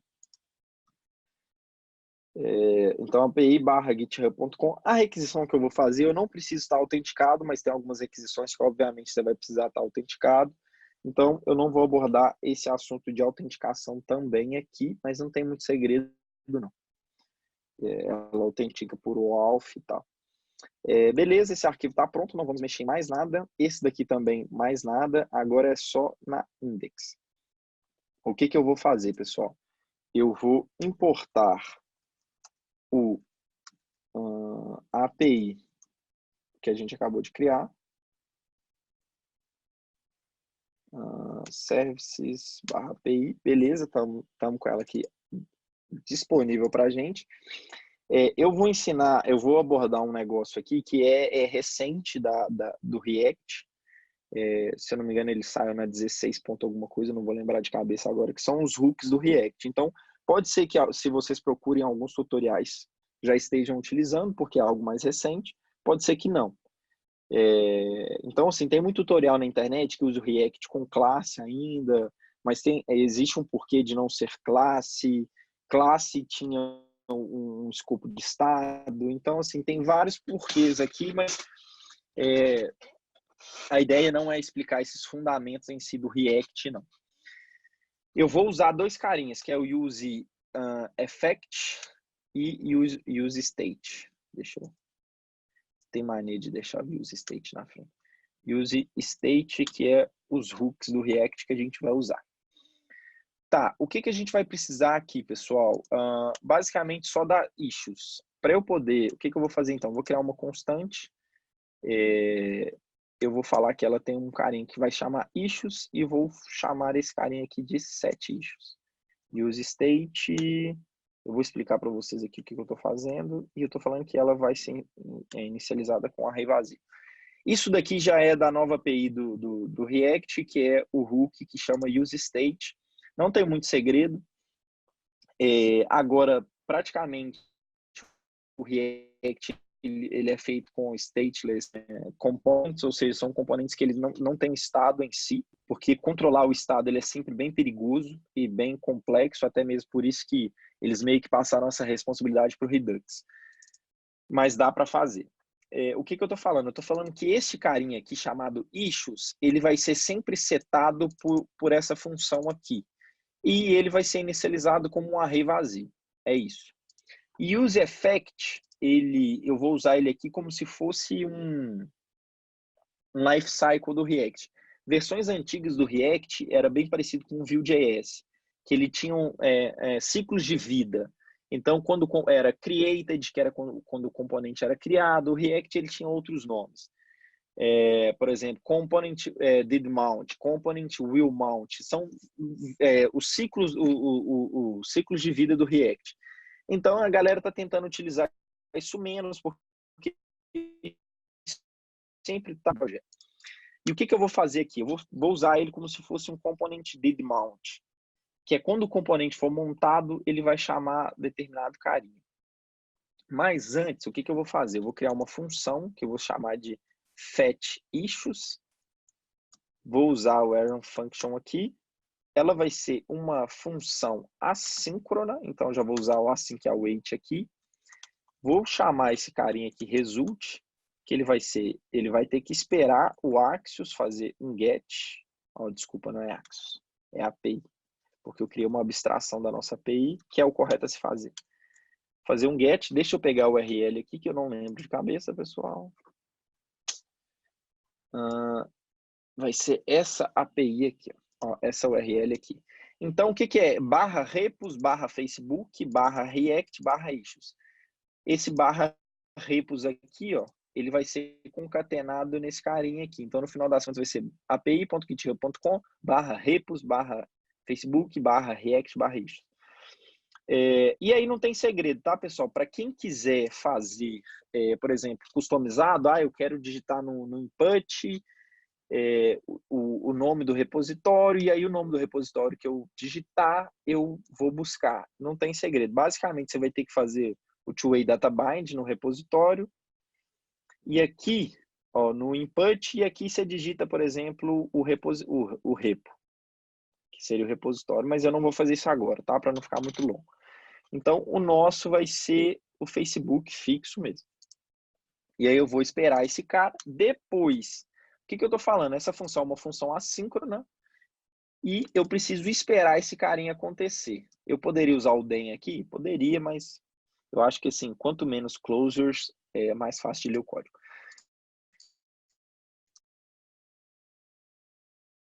Então, api/github.com. A requisição que eu vou fazer, eu não preciso estar autenticado, mas tem algumas requisições que, obviamente, você vai precisar estar autenticado. Então, eu não vou abordar esse assunto de autenticação também aqui, mas não tem muito segredo, não. Ela autentica por OAuth e tal. Beleza, esse arquivo está pronto, não vamos mexer em mais nada. Esse daqui também, mais nada. Agora é só na index. O que eu vou fazer, pessoal? Eu vou importar a API que a gente acabou de criar. Services/API. Beleza, estamos com ela aqui disponível para a gente. Eu vou abordar um negócio aqui que é recente do React. Se eu não me engano, ele saiu na 16 ponto alguma coisa, não vou lembrar de cabeça agora, que são os hooks do React. Então, pode ser que se vocês procurem alguns tutoriais, já estejam utilizando, porque é algo mais recente. Pode ser que não. Então, assim, tem muito tutorial na internet que usa o React com classe ainda, mas existe um porquê de não ser classe. Classe tinha um escopo de estado. Então, assim, tem vários porquês aqui, mas a ideia não é explicar esses fundamentos em si do React, não. Eu vou usar dois carinhas, que é o use effect e use state. Deixa eu ter mania de deixar o use state na frente. Use state, que é os hooks do React que a gente vai usar. Tá, o que a gente vai precisar aqui, pessoal? Basicamente só da issues. Para eu poder, o que eu vou fazer então? Vou criar uma constante. Eu vou falar que ela tem um carinha que vai chamar issues e vou chamar esse carinha aqui de set issues. Use state, eu vou explicar para vocês aqui o que eu estou fazendo e eu estou falando que ela vai ser inicializada com array vazio. Isso daqui já é da nova API do React, que é o hook que chama use state. Não tem muito segredo. Agora, praticamente, o React ele é feito com stateless components, ou seja, são componentes que eles não têm estado em si, porque controlar o estado ele é sempre bem perigoso e bem complexo, até mesmo por isso que eles meio que passaram essa responsabilidade para o Redux. Mas dá para fazer. O que eu estou falando? Eu estou falando que esse carinha aqui, chamado issues, ele vai ser sempre setado por essa função aqui. E ele vai ser inicializado como um array vazio. É isso. E use effect, eu vou usar ele aqui como se fosse um life cycle do React. Versões antigas do React era bem parecido com o Vue.js, que ele tinha ciclos de vida. Então, quando era created, que era quando o componente era criado, o React ele tinha outros nomes. Por exemplo, component did mount, component will mount, são os ciclos de vida do React. Então, a galera está tentando utilizar isso menos, porque sempre está no projeto. E o que eu vou fazer aqui? Eu vou usar ele como se fosse um component did mount, que é quando o componente for montado, ele vai chamar determinado carinha. Mas antes, o que eu vou fazer? Eu vou criar uma função que eu vou chamar de fetch issues. Vou usar o Arrow function aqui. Ela vai ser uma função assíncrona, então já vou usar o async await aqui. Vou chamar esse carinha aqui result, que ele vai ter que esperar o Axios fazer um get. Desculpa, não é Axios, é API, porque eu criei uma abstração da nossa API, que é o correto a se fazer. Fazer um get, deixa eu pegar o URL aqui, que eu não lembro de cabeça, pessoal. Vai ser essa API aqui, essa URL aqui. Então, o que é? /repos, /facebook, /react, /issues. Esse /repos aqui, ele vai ser concatenado nesse carinha aqui. Então, no final das contas, vai ser api.github.com /repos, /facebook, /react, /issues. E aí não tem segredo, tá, pessoal? Para quem quiser fazer, por exemplo, customizado, eu quero digitar no input o nome do repositório, e aí o nome do repositório que eu digitar, eu vou buscar. Não tem segredo. Basicamente, você vai ter que fazer o two-way data bind no repositório, e aqui, no input, e aqui você digita, por exemplo, o repo, que seria o repositório, mas eu não vou fazer isso agora, tá? Para não ficar muito longo. Então, o nosso vai ser o Facebook fixo mesmo. E aí eu vou esperar esse cara. Depois, o que eu estou falando? Essa função é uma função assíncrona e eu preciso esperar esse carinha acontecer. Eu poderia usar o then aqui? Poderia, mas eu acho que assim, quanto menos closures, é mais fácil de ler o código.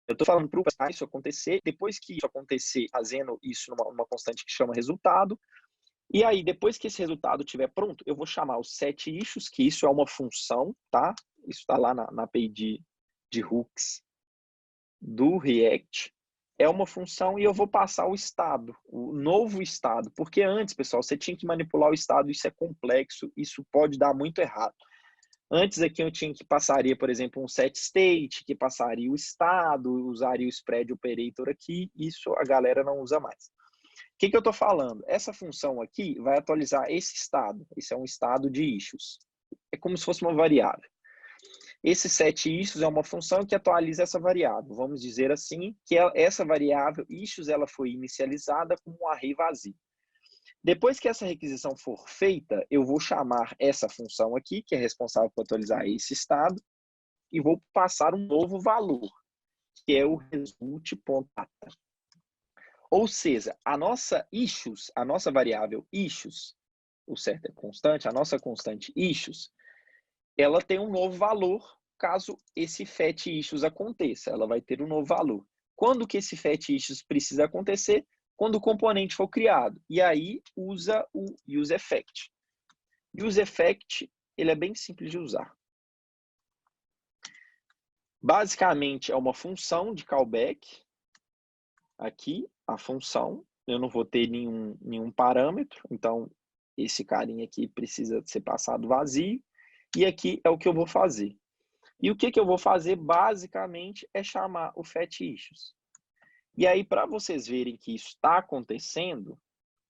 Eu estou falando para isso acontecer. Depois que isso acontecer, fazendo isso numa constante que chama resultado. E aí, depois que esse resultado estiver pronto, eu vou chamar o setIssues, que isso é uma função, tá? Isso está lá na API de hooks do React. É uma função e eu vou passar o estado, o novo estado. Porque antes, pessoal, você tinha que manipular o estado, isso é complexo, isso pode dar muito errado. Antes aqui eu tinha que passaria, por exemplo, um setState, que passaria o estado, usaria o spread operator aqui, isso a galera não usa mais. O que eu estou falando? Essa função aqui vai atualizar esse estado. Esse é um estado de issues. É como se fosse uma variável. Esse setIssues é uma função que atualiza essa variável. Vamos dizer assim, que essa variável issues ela foi inicializada como um array vazio. Depois que essa requisição for feita, eu vou chamar essa função aqui, que é responsável por atualizar esse estado, e vou passar um novo valor, que é o result.data. Ou seja, a nossa issues, a nossa variável issues, o certo é constante, a nossa constante issues, ela tem um novo valor caso esse fetIssues aconteça. Ela vai ter um novo valor. Quando que esse fetIssues precisa acontecer? Quando o componente for criado. E aí usa o useEffect. useEffect, ele é bem simples de usar. Basicamente, é uma função de callback. Aqui, a função, eu não vou ter nenhum parâmetro, então esse carinha aqui precisa ser passado vazio, e aqui é o que eu vou fazer. E o que eu vou fazer, basicamente, é chamar o fetIssues. E aí, para vocês verem que isso está acontecendo,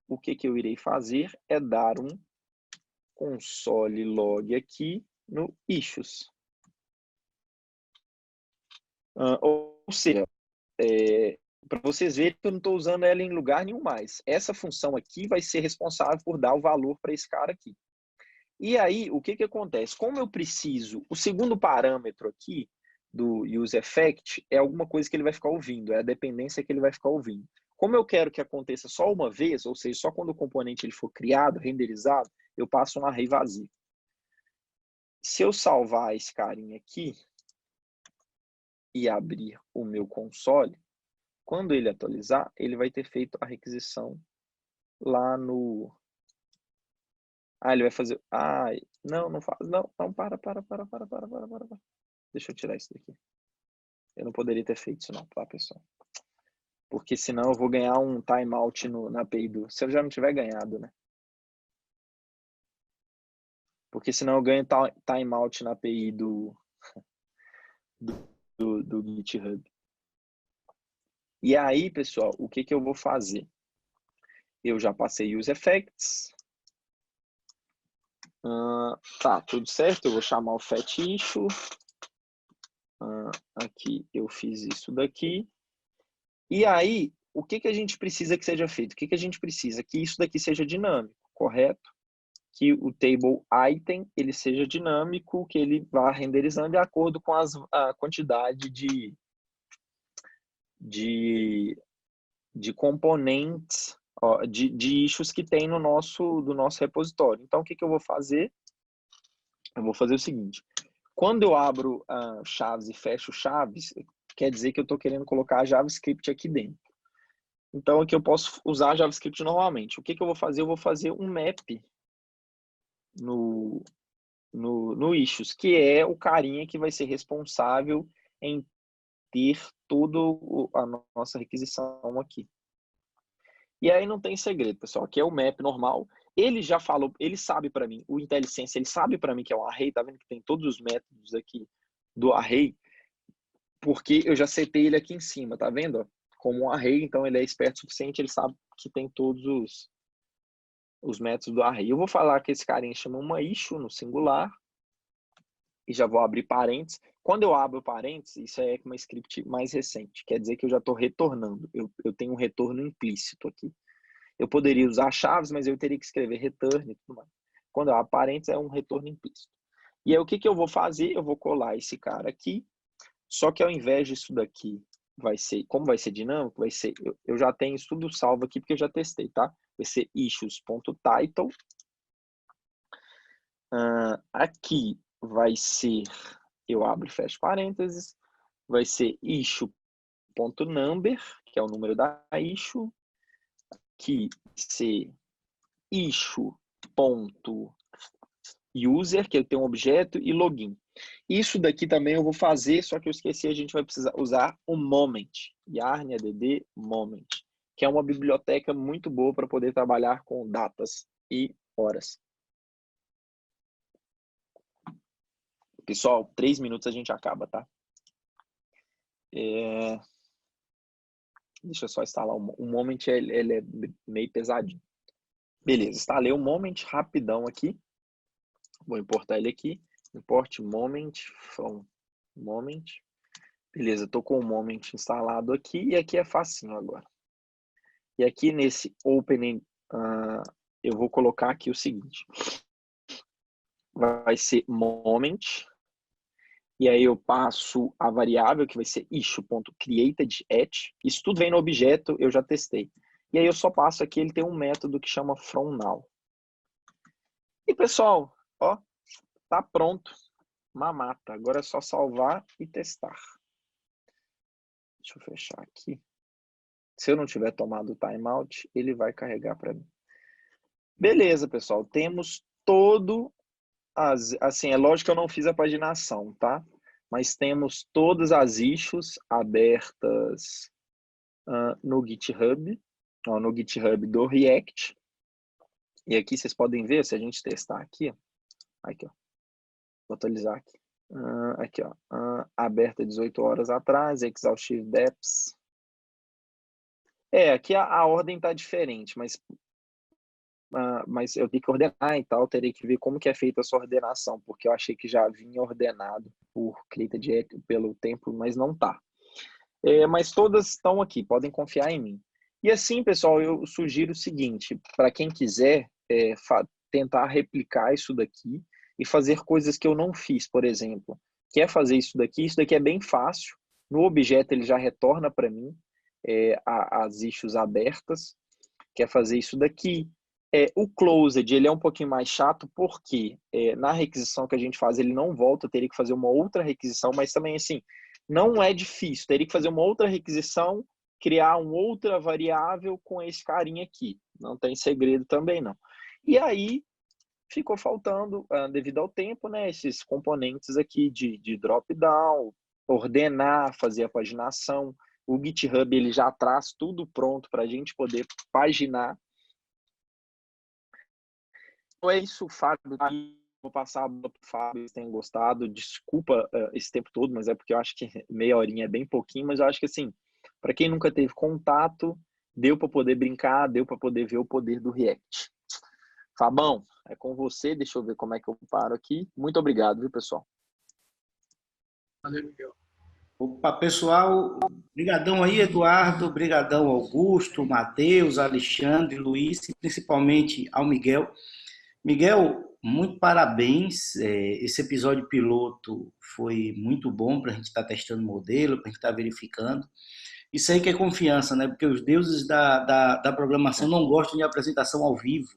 o que eu irei fazer é dar um console log aqui no issues. Ou seja, para vocês verem que eu não estou usando ela em lugar nenhum mais. Essa função aqui vai ser responsável por dar o valor para esse cara aqui. E aí, o que acontece? Como eu preciso, o segundo parâmetro aqui do useEffect é alguma coisa que ele vai ficar ouvindo, é a dependência que ele vai ficar ouvindo. Como eu quero que aconteça só uma vez, ou seja, só quando o componente ele for criado, renderizado, eu passo um array vazio. Se eu salvar esse carinha aqui e abrir o meu console, quando ele atualizar, ele vai ter feito a requisição lá no... ele vai fazer... não faz... Não, para. Deixa eu tirar isso daqui. Eu não poderia ter feito isso não, tá, pessoal? Porque senão eu vou ganhar um timeout na API do... Se eu já não tiver ganhado, né? Porque senão eu ganho timeout na API do GitHub. E aí, pessoal, o que eu vou fazer? Eu já passei useEffects. Tá, tudo certo. Eu vou chamar o fetIssue. Aqui eu fiz isso daqui. E aí, o que a gente precisa que seja feito? O que a gente precisa? Que isso daqui seja dinâmico, correto? Que o table item ele seja dinâmico, que ele vá renderizando de acordo com a quantidade de componentes, de issues que tem do nosso repositório. Então, o que eu vou fazer? Eu vou fazer o seguinte. Quando eu abro chaves e fecho chaves, quer dizer que eu estou querendo colocar a JavaScript aqui dentro. Então, aqui eu posso usar a JavaScript normalmente. O que eu vou fazer? Eu vou fazer um map no issues, que é o carinha que vai ser responsável em ter toda a nossa requisição aqui. E aí não tem segredo, pessoal. Aqui é o map normal. Ele já falou, ele sabe para mim, o IntelliSense, ele sabe para mim que é um array, tá vendo que tem todos os métodos aqui do array, porque eu já setei ele aqui em cima, tá vendo? Como um array, então ele é esperto o suficiente, ele sabe que tem todos os métodos do array. Eu vou falar que esse carinha chama uma issue no singular, e já vou abrir parênteses. Quando eu abro parênteses, isso é uma script mais recente, quer dizer que eu já estou retornando, eu tenho um retorno implícito aqui. Eu poderia usar chaves, mas eu teria que escrever return e tudo mais. Quando há parênteses, é um retorno implícito. E aí, o que eu vou fazer? Eu vou colar esse cara aqui, só que ao invés disso daqui, vai ser, como vai ser dinâmico, vai ser, eu já tenho isso tudo salvo aqui, porque eu já testei, tá? Vai ser issues.title. Aqui vai ser, eu abro e fecho parênteses, vai ser issue.number, que é o número da issue. Aqui vai ser issue.user, que eu tenho um objeto, e login. Isso daqui também eu vou fazer, só que eu esqueci, a gente vai precisar usar o Moment, Yarn ADD Moment, que é uma biblioteca muito boa para poder trabalhar com datas e horas. Pessoal, 3 minutos a gente acaba, tá? Deixa eu só instalar o Moment, ele é meio pesadinho. Beleza, instalei o Moment rapidão aqui. Vou importar ele aqui. Import Moment from Moment. Beleza, tô com o Moment instalado aqui e aqui é facinho agora. E aqui nesse Open, eu vou colocar aqui o seguinte. Vai ser Moment. E aí eu passo a variável que vai ser issue.created@. Isso tudo vem no objeto, eu já testei. E aí eu só passo aqui, ele tem um método que chama fromNow. E pessoal, ó, tá pronto. Mamata. Agora é só salvar e testar. Deixa eu fechar aqui. Se eu não tiver tomado o timeout, ele vai carregar para mim. Beleza, pessoal. Temos todo assim, é lógico que eu não fiz a paginação, tá? Mas temos todas as issues abertas no GitHub, no GitHub do React. E aqui vocês podem ver, se a gente testar aqui, ó. Aqui, ó. Vou atualizar aqui. Aqui, ó. Aberta 18 horas atrás, Exhaustive Depths. Aqui a ordem tá diferente, mas eu tenho que ordenar e tal, terei que ver como que é feita essa ordenação, porque eu achei que já vinha ordenado por Created pelo tempo, mas não tá. Mas todas estão aqui, podem confiar em mim. E assim, pessoal, eu sugiro o seguinte, para quem quiser tentar replicar isso daqui e fazer coisas que eu não fiz, por exemplo. Quer fazer isso daqui é bem fácil. No objeto ele já retorna para mim as issues abertas. Quer fazer isso daqui. O closed, ele é um pouquinho mais chato, porque na requisição que a gente faz, ele não volta, teria que fazer uma outra requisição, mas também, assim, não é difícil. Teria que fazer uma outra requisição, criar uma outra variável com esse carinha aqui. Não tem segredo também, não. E aí, ficou faltando, devido ao tempo, né, esses componentes aqui de drop-down, ordenar, fazer a paginação. O GitHub, ele já traz tudo pronto para a gente poder paginar. Então é isso, Fábio. Vou passar a bola para o Fábio, se tenham gostado. Desculpa esse tempo todo, mas é porque eu acho que meia horinha é bem pouquinho, mas eu acho que, assim, para quem nunca teve contato, deu para poder brincar, deu para poder ver o poder do React. Fabão, é com você. Deixa eu ver como é que eu paro aqui. Muito obrigado, viu, pessoal? Valeu, Miguel. Opa, pessoal, brigadão aí, Eduardo, brigadão Augusto, Matheus, Alexandre, Luiz e principalmente ao Miguel. Miguel, muito parabéns. Esse episódio piloto foi muito bom para a gente estar testando o modelo, para a gente estar verificando. Isso aí que é confiança, né? Porque os deuses da programação não gostam de apresentação ao vivo.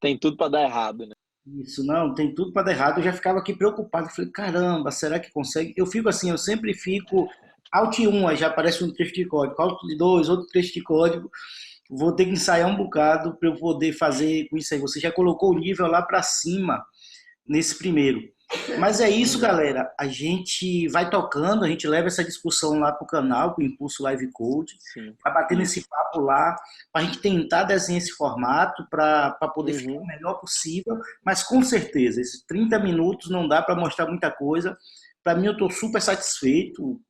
Tem tudo para dar errado, né? Isso, não, tem tudo para dar errado. Eu já ficava aqui preocupado. Falei, caramba, será que consegue? Eu fico assim, eu sempre fico Alt 1, aí já aparece um trecho de código, Alt 2, outro trecho de código. Vou ter que ensaiar um bocado para eu poder fazer com isso aí. Você já colocou o nível lá para cima nesse primeiro. Mas é isso, galera. A gente vai tocando, a gente leva essa discussão lá para o canal, com o Impulso Live Code. Sim. Vai batendo esse papo lá, para a gente tentar desenhar esse formato para poder ficar o melhor possível. Mas com certeza, esses 30 minutos não dá para mostrar muita coisa. Para mim, eu estou super satisfeito.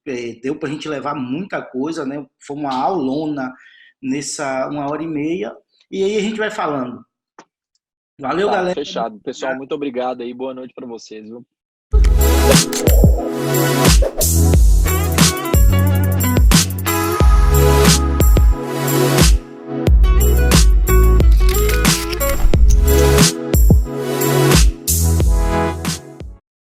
Deu para a gente levar muita coisa, né? Foi uma aulona nessa 1h30. E aí a gente vai falando. Valeu, galera. Fechado. Pessoal, muito obrigado aí. Boa noite para vocês, viu?